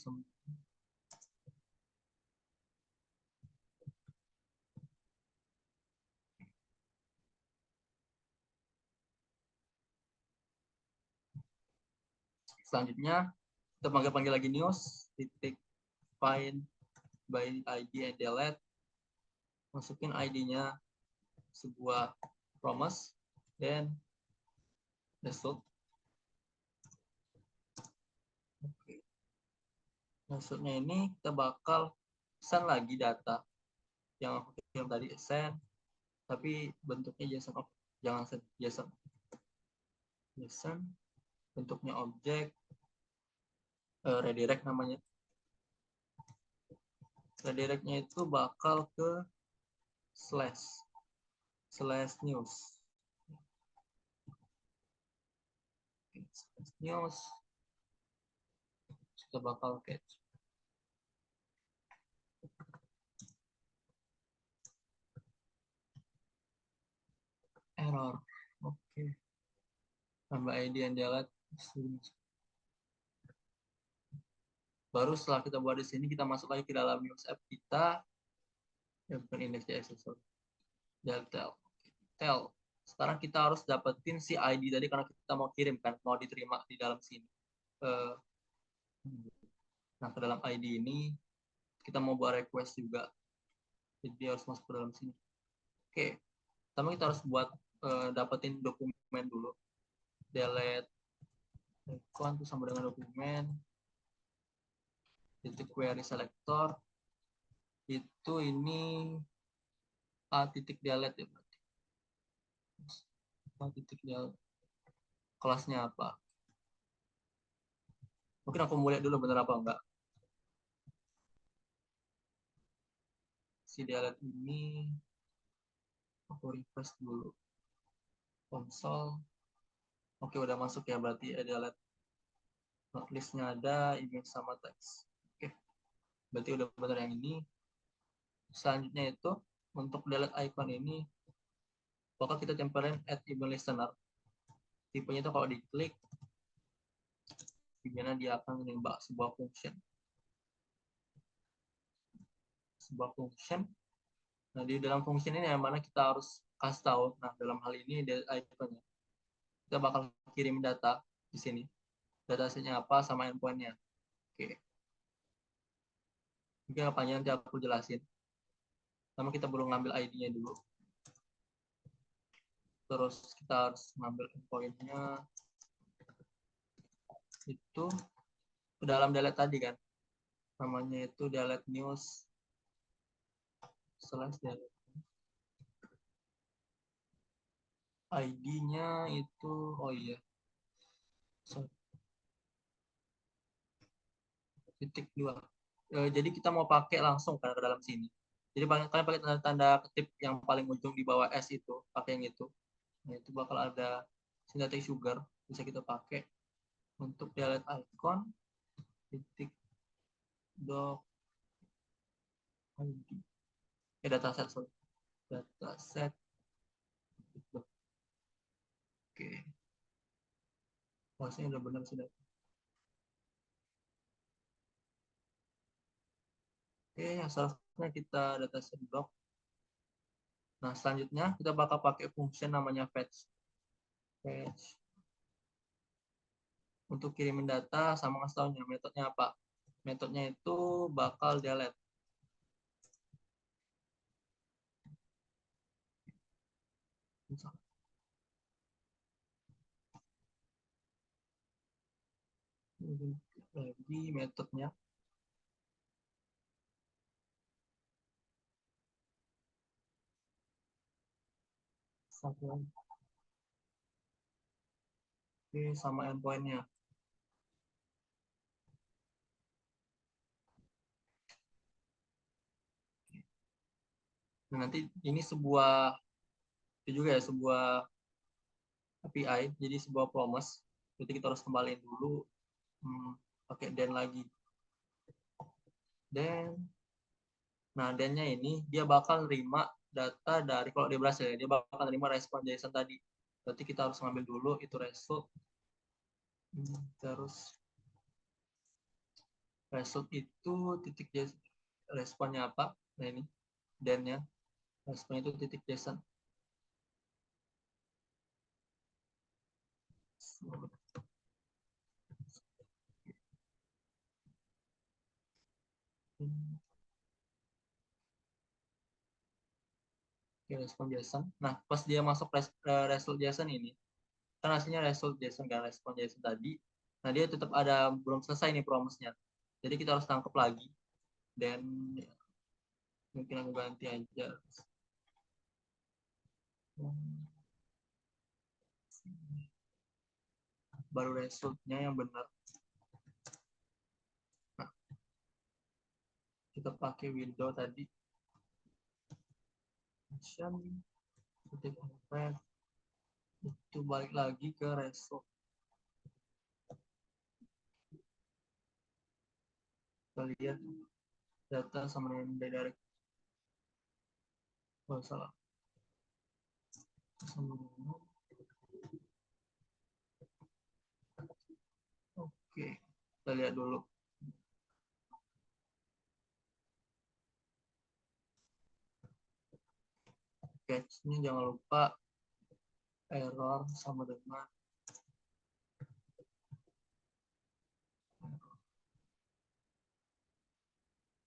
selanjutnya kita panggil lagi news titik find by ID and delete, masukin ID-nya sebuah promise dan result. Oke. Maksudnya ini kita bakal send lagi data yang aku kirim tadi, send tapi bentuknya JSON. Jangan JSON. JSON bentuknya objek, redirect namanya. Redirectnya itu bakal ke slash news. Slash news kita bakal catch error. Oke. Tambah ID and delete. Baru setelah kita buat di sini, kita masuk lagi ke dalam news app kita. Ya, bukan index.js, sorry. Tel. Sekarang kita harus dapetin si ID tadi karena kita mau kirim kan, mau diterima di dalam sini. Nah, ke dalam ID ini kita mau buat request juga. Jadi harus masuk ke dalam sini. Oke. Pertama kita harus buat dapetin dokumen dulu. Delete icon itu sama dengan dokumen. Titik query selector itu ini titik delete ya berarti. Titik delete. Kelasnya apa? Mungkin aku mau lihat dulu bener apa enggak. Si delete ini aku refresh dulu. Console. Oke, udah masuk ya berarti delete. Listnya ada, image sama teks. Oke, berarti udah bener yang ini. Selanjutnya itu untuk delete icon ini bakal kita tempelin add event listener. Tipenya itu kalau diklik gimana dia akan menembak sebuah function. Nah, di dalam function ini yang mana kita harus kasih tahu. Nah, dalam hal ini delete iconnya. Kita bakal kirim data di sini. Datasetnya apa sama endpoint-nya. Oke. Mungkin apanya nanti aku jelasin. Pertama kita perlu ngambil ID-nya dulu. Terus kita harus ngambil endpoint-nya. Itu ke dalam delete tadi kan. Namanya itu delete news / delete. ID-nya itu, oh iya. Titik 2. Jadi kita mau pakai langsung kan ke dalam sini. Jadi kalian pakai tanda-tanda ketip yang paling ujung di bawah S itu, pakai yang itu. Nah, itu bakal ada synthetic sugar, bisa kita pakai untuk delete icon titik doc ID. Dataset, sorry. Dataset. Oke. Maksudnya udah benar sudah. Oke, yang selanjutnya kita dataset doc. Nah, selanjutnya kita bakal pakai function namanya fetch. Untuk kirimin data sama ngasih taunya metodenya apa. Metodenya itu bakal delete. Lagi metodenya. Oke, sama endpoint-nya. Nah, nanti ini sebuah itu juga ya sebuah API, jadi sebuah promise. Jadi kita harus kembaliin dulu pakai then lagi. Nah, then-nya ini dia bakal nerima data dari, kalau dia berhasil ya, dia bakal nerima respon JSON tadi. Berarti kita harus ngambil dulu itu result. Terus result itu titik JSON. Responnya apa? Nah ini then-nya. Responnya itu titik JSON. Respon JSON. Nah, pas dia masuk result JSON ini, kan hasilnya result JSON kan, respon JSON tadi. Nah, dia tetap ada belum selesai nih promise-nya. Jadi kita harus tangkap lagi. Dan mungkin aku ganti aja. Baru resultnya yang benar. Nah, kita pakai window tadi. Itu balik lagi ke result. Kita lihat data sama dengan direct. Oh, salah. Oke, kita lihat dulu. Catch-nya jangan lupa error sama dengan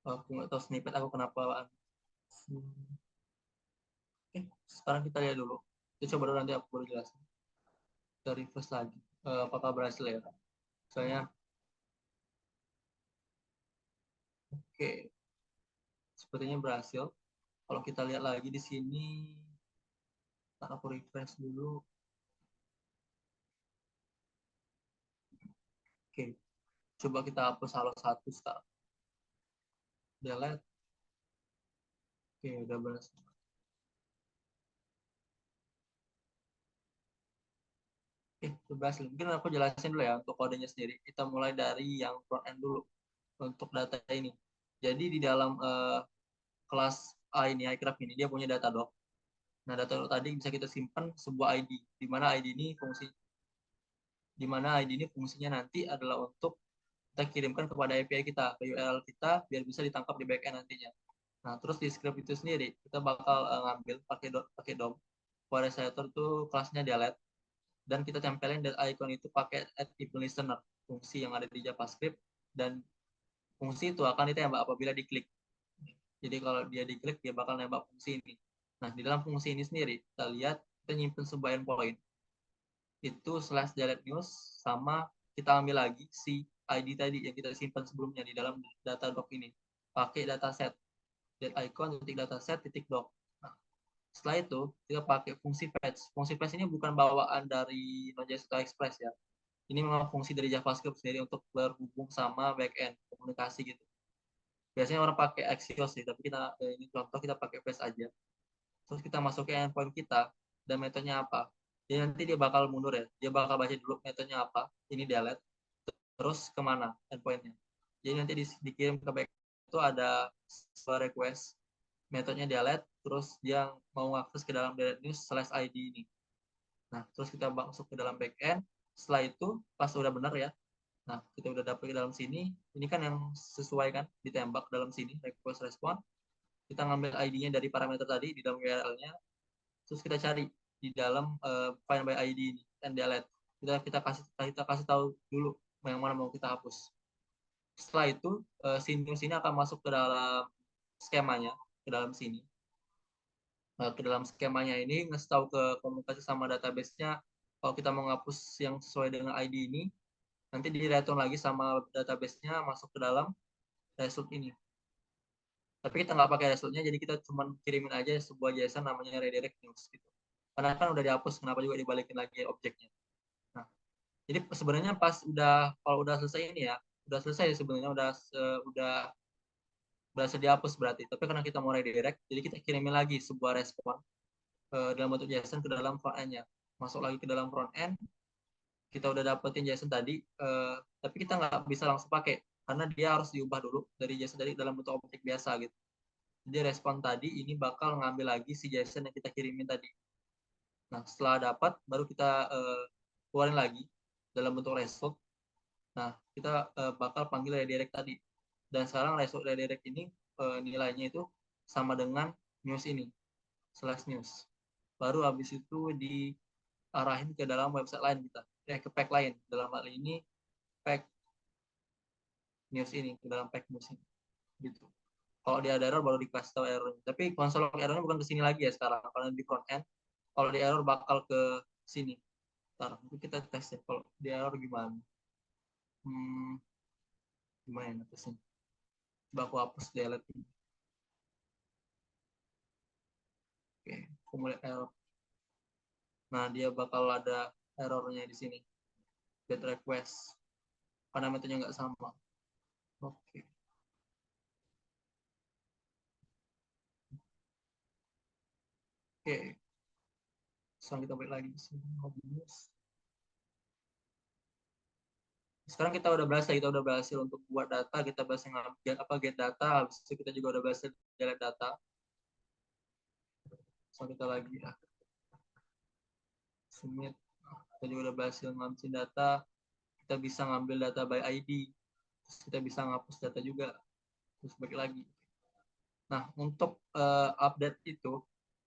aku nggak tahu snippet aku kenapa. Sekarang kita lihat dulu. Kita coba dulu, nanti aku baru jelasin. Kita refresh lagi. Apakah berhasil ya? Misalnya, oke, sepertinya berhasil. Kalau kita lihat lagi di sini, aku refresh dulu. Oke, coba kita hapus halo satu sekarang. Delete. Oke, udah berhasil. Oke, berhasil. Mungkin aku jelasin dulu ya untuk kodenya sendiri. Kita mulai dari yang front end dulu untuk data ini. Jadi di dalam kelas A ini, iCraft ini, dia punya data doc. Nah, data doc tadi bisa kita simpan sebuah ID, di mana ID ini fungsinya nanti adalah untuk kita kirimkan kepada API kita, ke URL kita, biar bisa ditangkap di backend nantinya. Nah, terus di script itu sendiri, kita bakal ngambil pakai DOM. Pada setter tuh kelasnya delete, dan kita tempelin that icon itu pakai add event listener, fungsi yang ada di JavaScript, dan fungsi itu akan ditembak apabila diklik. Jadi kalau dia diklik, dia bakal nembak fungsi ini. Nah, di dalam fungsi ini sendiri, kita lihat, kita nyimpen sebuah endpoint. Itu /delete news, sama kita ambil lagi si ID tadi yang kita simpan sebelumnya di dalam data doc ini. Pakai dataset, get icon, dataset, doc. Nah, setelah itu, kita pakai fungsi fetch. Fungsi fetch ini bukan bawaan dari Node.js atau Express ya. Ini memang fungsi dari JavaScript sendiri untuk berhubung sama backend, komunikasi gitu. Biasanya orang pakai Axios sih, tapi kita ini contoh kita pakai fetch aja. Terus kita masukin endpoint kita, dan metodenya apa. Jadi nanti dia bakal mundur ya, dia bakal baca dulu metodenya apa, ini delete, terus kemana endpointnya. Jadi nanti dikirim ke back itu ada request, metodenya delete, terus dia mau akses ke dalam delete news /id ini. Nah, terus kita masuk ke dalam backend, setelah itu pas udah benar ya, nah kita udah dapet ke dalam sini, ini kan yang sesuai kan, ditembak dalam sini, request respon, kita ngambil ID-nya dari parameter tadi di dalam URL-nya, terus kita cari di dalam find by ID ini and delete. Kita kasih tahu dulu yang mana mau kita hapus. Setelah itu si news ini akan masuk ke dalam skemanya, ke dalam sini. Ke dalam skemanya ini ngasih tahu ke komunikasi sama database-nya kalau kita mau ngapus yang sesuai dengan ID ini, nanti di return lagi sama database-nya masuk ke dalam result ini. Tapi kita nggak pakai resultnya, jadi kita cuma kirimin aja sebuah JSON namanya redirect news gitu. Karena kan udah dihapus, kenapa juga dibalikin lagi objeknya. Nah, jadi sebenarnya pas kalau udah selesai ini ya, udah selesai sebenarnya, udah berhasil dihapus berarti. Tapi karena kita mau redirect, jadi kita kirimin lagi sebuah respon dalam bentuk JSON ke dalam front end-nya. Masuk lagi ke dalam front end, kita udah dapetin JSON tadi, tapi kita nggak bisa langsung pakai karena dia harus diubah dulu dari JSON tadi dalam bentuk objek biasa gitu. Jadi respon tadi ini bakal ngambil lagi si JSON yang kita kirimin tadi. Nah, setelah dapat, baru kita keluarin lagi dalam bentuk result. Nah, kita bakal panggil redirect tadi. Dan sekarang result redirect ini nilainya itu sama dengan news ini, /news. Baru habis itu diarahin ke dalam website lain kita, ke pack lain. Dalam hal ini, pack news ini, ke dalam pack news ini. Gitu. Kalau dia ada error, baru dikasih tahu errornya. Tapi konsol errornya bukan ke sini lagi ya sekarang, karena di front end. Kalau di error bakal ke sini. Ntar, nanti kita tes ya, kalau di error gimana. Gimana ya tesnya? Coba aku hapus delete ini. Oke, aku mulai error. Nah, dia bakal ada errornya di sini. Get request. Karena metodenya nggak sama. Oke. Oke. Sekarang kita balik lagi di sini. Sekarang kita udah berhasil untuk buat data, kita berhasil get data, habis itu kita juga udah berhasil delete data. So kita lagi ya. Submit. Kita juga udah berhasil ngambil data, kita bisa ngambil data by ID, terus kita bisa ngapus data juga, terus balik lagi. Nah, untuk update itu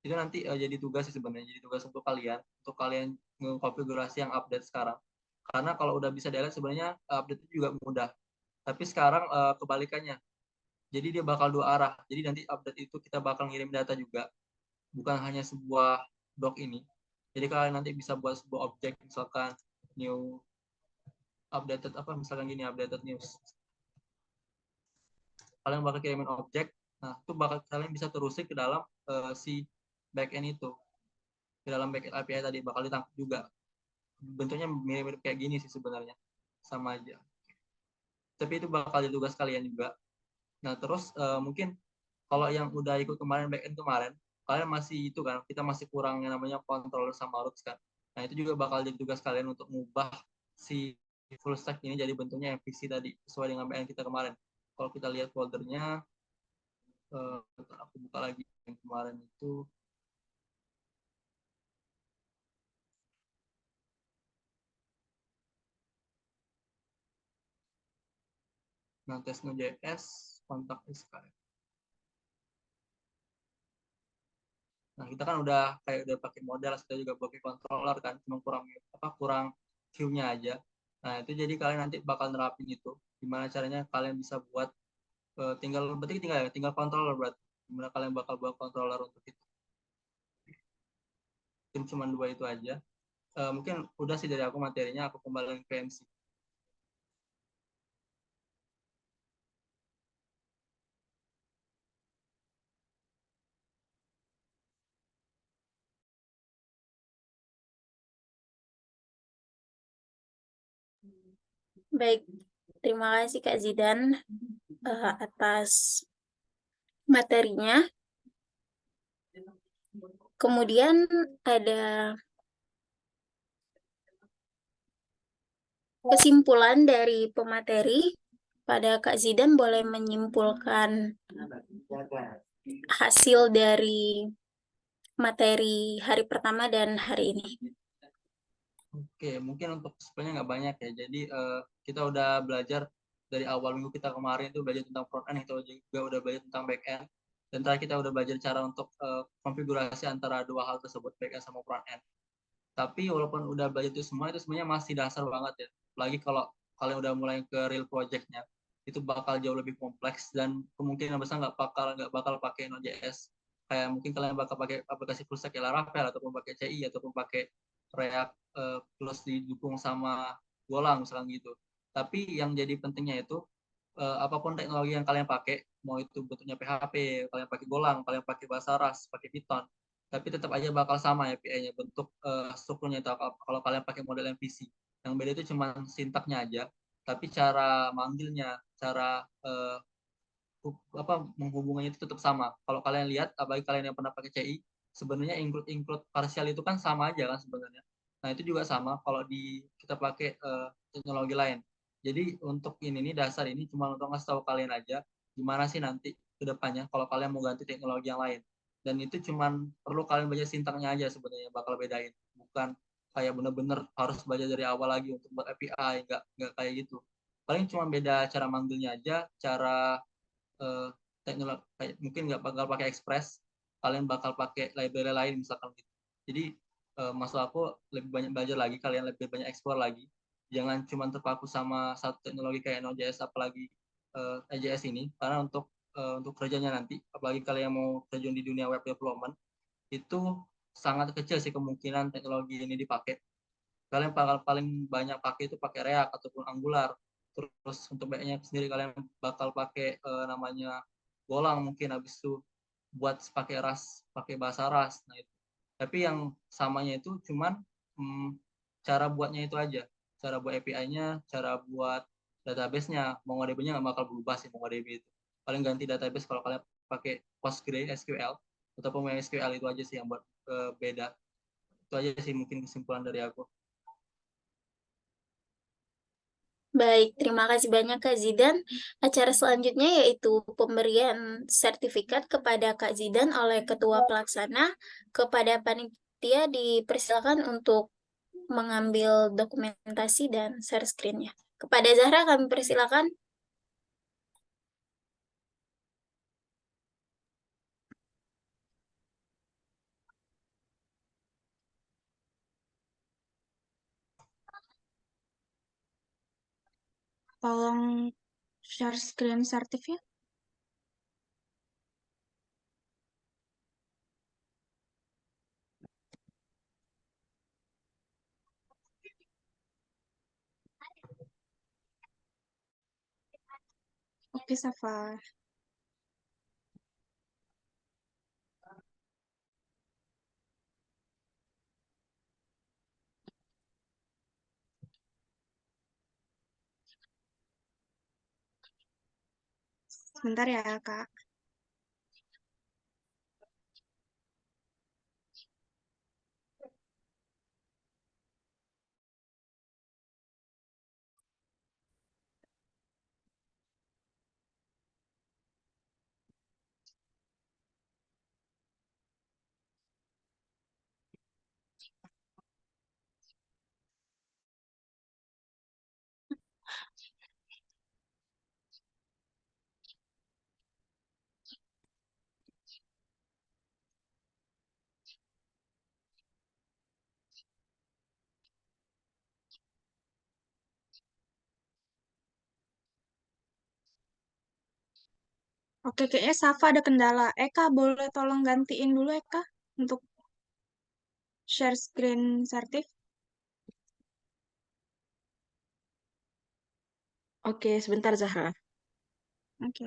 nanti jadi tugas sih sebenarnya, jadi tugas untuk kalian mengkonfigurasi yang update sekarang. Karena kalau udah bisa delete sebenarnya update itu juga mudah. Tapi sekarang kebalikannya. Jadi dia bakal dua arah. Jadi nanti update itu kita bakal ngirim data juga, bukan hanya sebuah doc ini. Jadi kalian nanti bisa buat sebuah objek, misalkan new updated misalkan gini, updated news. Kalian bakal kirimin objek, nah itu bakal kalian bisa terusin ke dalam si backend itu, ke dalam backend API tadi bakal ditangkap juga. Bentuknya mirip-mirip kayak gini sih sebenarnya, sama aja. Tapi itu bakal jadi tugas kalian juga. Nah terus mungkin kalau yang udah ikut kemarin backend kemarin, kalian masih itu kan, kita masih kurang yang namanya controller sama routes kan. Nah itu juga bakal jadi tugas kalian untuk mengubah si full stack ini jadi bentuknya MVC tadi, sesuai dengan backend kita kemarin. Kalau kita lihat foldernya, aku buka lagi yang kemarin itu. Nah, tes Node.js, kontak SKM. Nah, kita kan udah pakai model, kita juga pakai controller kan, cuma kurang view-nya aja. Nah, itu jadi kalian nanti bakal nerapin itu. Gimana caranya kalian bisa buat tinggal controller berarti. Gimana kalian bakal buat controller untuk itu. Cuma dua itu aja. Mungkin udah sih dari aku materinya, aku kembali ke MC. Baik, terima kasih Kak Zidan atas materinya. Kemudian ada kesimpulan dari pemateri. Pada Kak Zidan boleh menyimpulkan hasil dari materi hari pertama dan hari ini. Oke, mungkin untuk sebenarnya nggak banyak ya. Jadi kita udah belajar dari awal minggu kita kemarin itu belajar tentang front end, kita juga udah belajar tentang back end. Dan terakhir kita udah belajar cara untuk konfigurasi antara dua hal tersebut, back end sama front end. Tapi walaupun udah belajar itu semua, itu sebenarnya masih dasar banget ya. Lagi kalau kalian udah mulai ke real project-nya, itu bakal jauh lebih kompleks dan kemungkinan besar nggak bakal pakai Node.js. Kayak mungkin kalian bakal pakai aplikasi full stack kayak Laravel ataupun pakai CI ataupun pakai React plus didukung sama Golang misalnya gitu. Tapi yang jadi pentingnya itu apapun teknologi yang kalian pakai, mau itu bentuknya PHP, kalian pakai Golang, kalian pakai bahasa Rust, pakai Python, tapi tetap aja bakal sama API-nya, bentuk strukturnya itu kalau kalian pakai model MVC. Yang beda itu cuma sintaknya aja, tapi cara manggilnya, cara menghubungannya itu tetap sama. Kalau kalian lihat, apalagi kalian yang pernah pakai CI, sebenarnya include partial itu kan sama aja kan sebenarnya. Nah itu juga sama kalau kita pakai teknologi lain. Jadi untuk ini dasar ini cuma untuk ngasih tahu kalian aja gimana sih nanti ke depannya kalau kalian mau ganti teknologi yang lain. Dan itu cuma perlu kalian baca sintaknya aja sebenarnya bakal bedain. Bukan kayak bener-bener harus belajar dari awal lagi untuk buat API, nggak kayak gitu. Paling cuma beda cara manggilnya aja, cara teknologi mungkin nggak bakal pakai Express, kalian bakal pakai library lain misalkan gitu. Jadi maksud aku lebih banyak belajar lagi, kalian lebih banyak explore lagi, jangan cuma terpaku sama satu teknologi kayak Node.js apalagi AJS ini, karena untuk kerjanya nanti apalagi kalian mau terjun di dunia web development itu sangat kecil sih kemungkinan teknologi ini dipakai. Kalian paling banyak pakai itu pakai React ataupun Angular. Terus untuk backnya sendiri kalian bakal pakai namanya Golang mungkin, habis itu buat pakai Rust, pakai bahasa Rust. Nah itu. Tapi yang samanya itu cuman cara buatnya itu aja. Cara buat API-nya, cara buat database-nya. MongoDB-nya nggak bakal berubah sih MongoDB itu. Paling ganti database kalau kalian pakai PostgreSQL atau MySQL itu aja sih yang buat beda. Itu aja sih mungkin kesimpulan dari aku. Baik, terima kasih banyak Kak Zidan. Acara selanjutnya yaitu pemberian sertifikat kepada Kak Zidan oleh Ketua Pelaksana. Kepada panitia dipersilakan untuk mengambil dokumentasi dan share screen-nya. Kepada Zahra kami persilakan. Tolong share screen sertifnya. Oke, Safa. Sebentar ya, Kak. Oke, kayaknya Safa ada kendala. Eka, boleh tolong gantiin dulu Eka untuk share screen sertif? Oke, sebentar Zahra. Oke.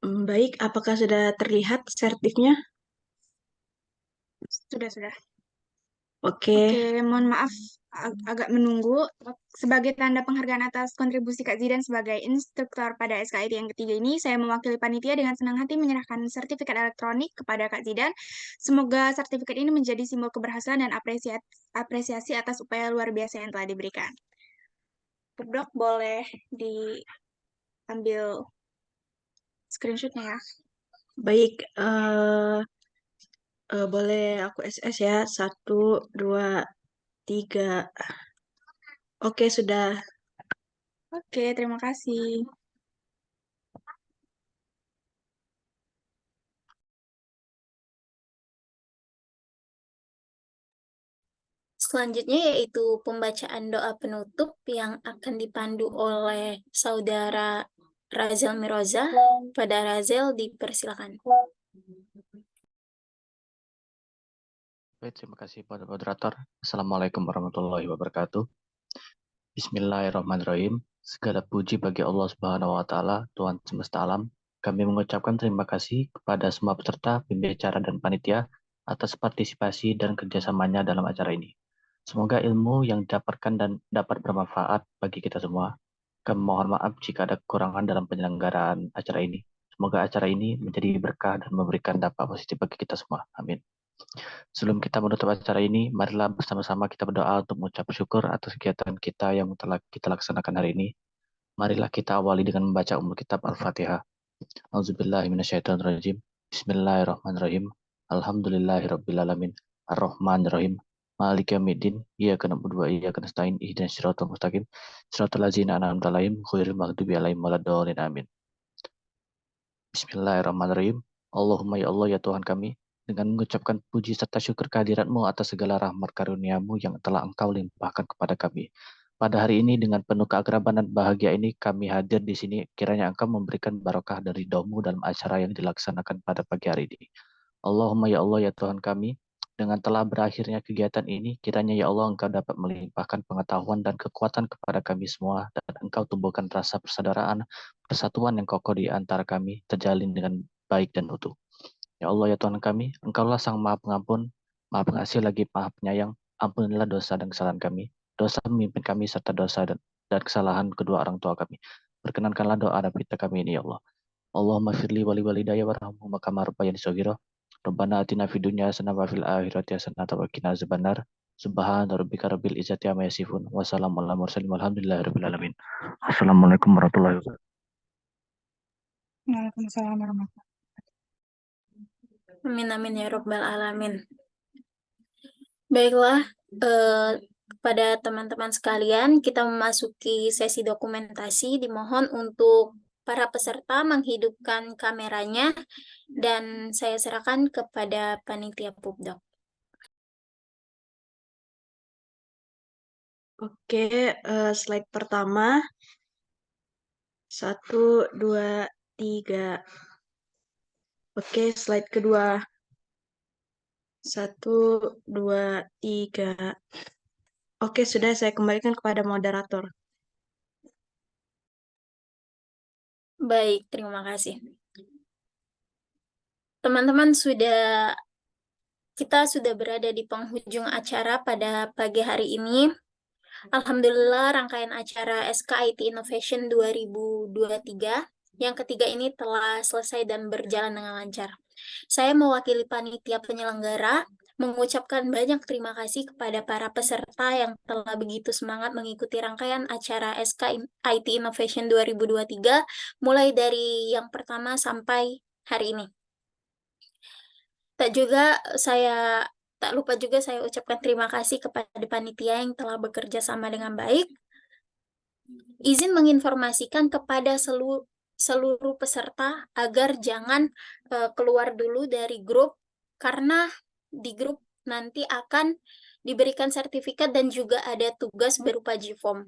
Baik, apakah sudah terlihat sertifnya? Sudah. Oke, Oke, mohon maaf agak menunggu. Sebagai tanda penghargaan atas kontribusi Kak Zidan sebagai instruktur pada SKIT yang ketiga ini, saya mewakili panitia dengan senang hati menyerahkan sertifikat elektronik kepada Kak Zidan. Semoga sertifikat ini menjadi simbol keberhasilan dan apresiasi atas upaya luar biasa yang telah diberikan. Kedok boleh diambil screenshotnya ya. baik. Boleh aku SS ya. 1, 2, 3. Oke, sudah. Oke, terima kasih. Selanjutnya yaitu pembacaan doa penutup yang akan dipandu oleh Saudara Razel Miroza. Pada Razel dipersilakan. Baik, terima kasih pada moderator. Assalamualaikum warahmatullahi wabarakatuh. Bismillahirrahmanirrahim. Segala puji bagi Allah Subhanahu wa taala, Tuhan semesta alam. Kami mengucapkan terima kasih kepada semua peserta, pembicara dan panitia atas partisipasi dan kerjasamanya dalam acara ini. Semoga ilmu yang didapatkan dan dapat bermanfaat bagi kita semua. Kami mohon maaf jika ada kekurangan dalam penyelenggaraan acara ini. Semoga acara ini menjadi berkah dan memberikan dampak positif bagi kita semua. Amin. Sebelum kita menutup acara ini, marilah bersama-sama kita berdoa untuk mengucap syukur atas kegiatan kita yang telah kita laksanakan hari ini. Marilah kita awali dengan membaca umul kitab Al-Fatihah. Auzubillahiminasyaitonirrajim. Bismillahirrahmanirrahim. Alhamdulillahirrabbilalamin. Ar-Rahmanirrahim. Malik yaumiddin. Iyyaka na'budu wa iyyaka nasta'in. Ihdinas siratal mustaqim. Siratal ladzina an'amta 'alaihim ghairil maghdubi 'alaihim waladdallin. Amin. Bismillahirrahmanirrahim. Allahumma ya Allah ya Tuhan kami, dengan mengucapkan puji serta syukur kehadirat-Mu atas segala rahmat karunia-Mu yang telah Engkau limpahkan kepada kami. Pada hari ini dengan penuh keakraban dan bahagia ini kami hadir di sini. Kiranya Engkau memberikan barokah dari ridho-Mu dalam acara yang dilaksanakan pada pagi hari ini. Allahumma ya Allah ya Tuhan kami, dengan telah berakhirnya kegiatan ini, kiranya ya Allah Engkau dapat melimpahkan pengetahuan dan kekuatan kepada kami semua, dan Engkau tumbuhkan rasa persaudaraan, persatuan yang kokoh di antara kami, terjalin dengan baik dan utuh. Ya Allah ya Tuhan kami, Engkaulah Sang Maha Pengampun, Maha Pengasih lagi Maha Penyayang. Ampunilah dosa dan kesalahan kami, dosa memimpin kami serta dosa dan kesalahan kedua orang tua kami. Perkenankanlah doa dan kita kami ini ya Allah. Allahumma firli wali walidayya warhamhuma kama rabbayani shaghira. Rabbana atina fid dunya hasanah wa fil akhirati hasanah wa qina azabannar. Subhana rabbika rabbil izzati amma yasifun wa salamun alal mursalin walhamdulillahi rabbil alamin. Assalamualaikum warahmatullahi wabarakatuh. Waalaikumsalam warahmatullahi Amin amin ya Rabbal alamin. Baiklah, kepada teman-teman sekalian, kita memasuki sesi dokumentasi. Dimohon untuk para peserta menghidupkan kameranya dan saya serahkan kepada panitia Pubdoc. Oke, slide pertama. 1, 2, 3. Oke, slide kedua. 1, 2, 3. Oke, sudah saya kembalikan kepada moderator. Baik, terima kasih. Teman-teman, kita sudah berada di penghujung acara pada pagi hari ini. Alhamdulillah, rangkaian acara SKIT Innovation 2023 yang ketiga ini telah selesai dan berjalan dengan lancar. Saya mewakili panitia penyelenggara mengucapkan banyak terima kasih kepada para peserta yang telah begitu semangat mengikuti rangkaian acara SKIT Innovation 2023 mulai dari yang pertama sampai hari ini. Tak lupa juga saya ucapkan terima kasih kepada panitia yang telah bekerja sama dengan baik. Izin menginformasikan kepada seluruh peserta agar jangan keluar dulu dari grup, karena di grup nanti akan diberikan sertifikat dan juga ada tugas berupa G-form.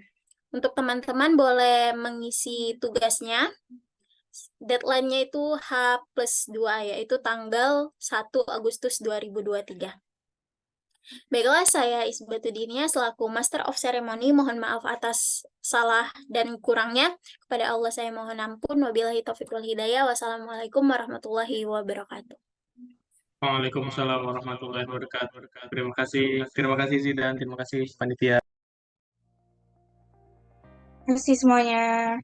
Untuk teman-teman boleh mengisi tugasnya. Deadline-nya itu H+2, yaitu tanggal 1 Agustus 2023. Baiklah, saya Isbatudinia selaku Master of Ceremony. Mohon maaf atas salah dan kurangnya. Kepada Allah saya mohon ampun. Wabillahi taufiq wal hidayah. Wassalamualaikum warahmatullahi wabarakatuh. Waalaikumsalam warahmatullahi wabarakatuh. Terima kasih Zidan, terima kasih panitia. Terima kasih semuanya.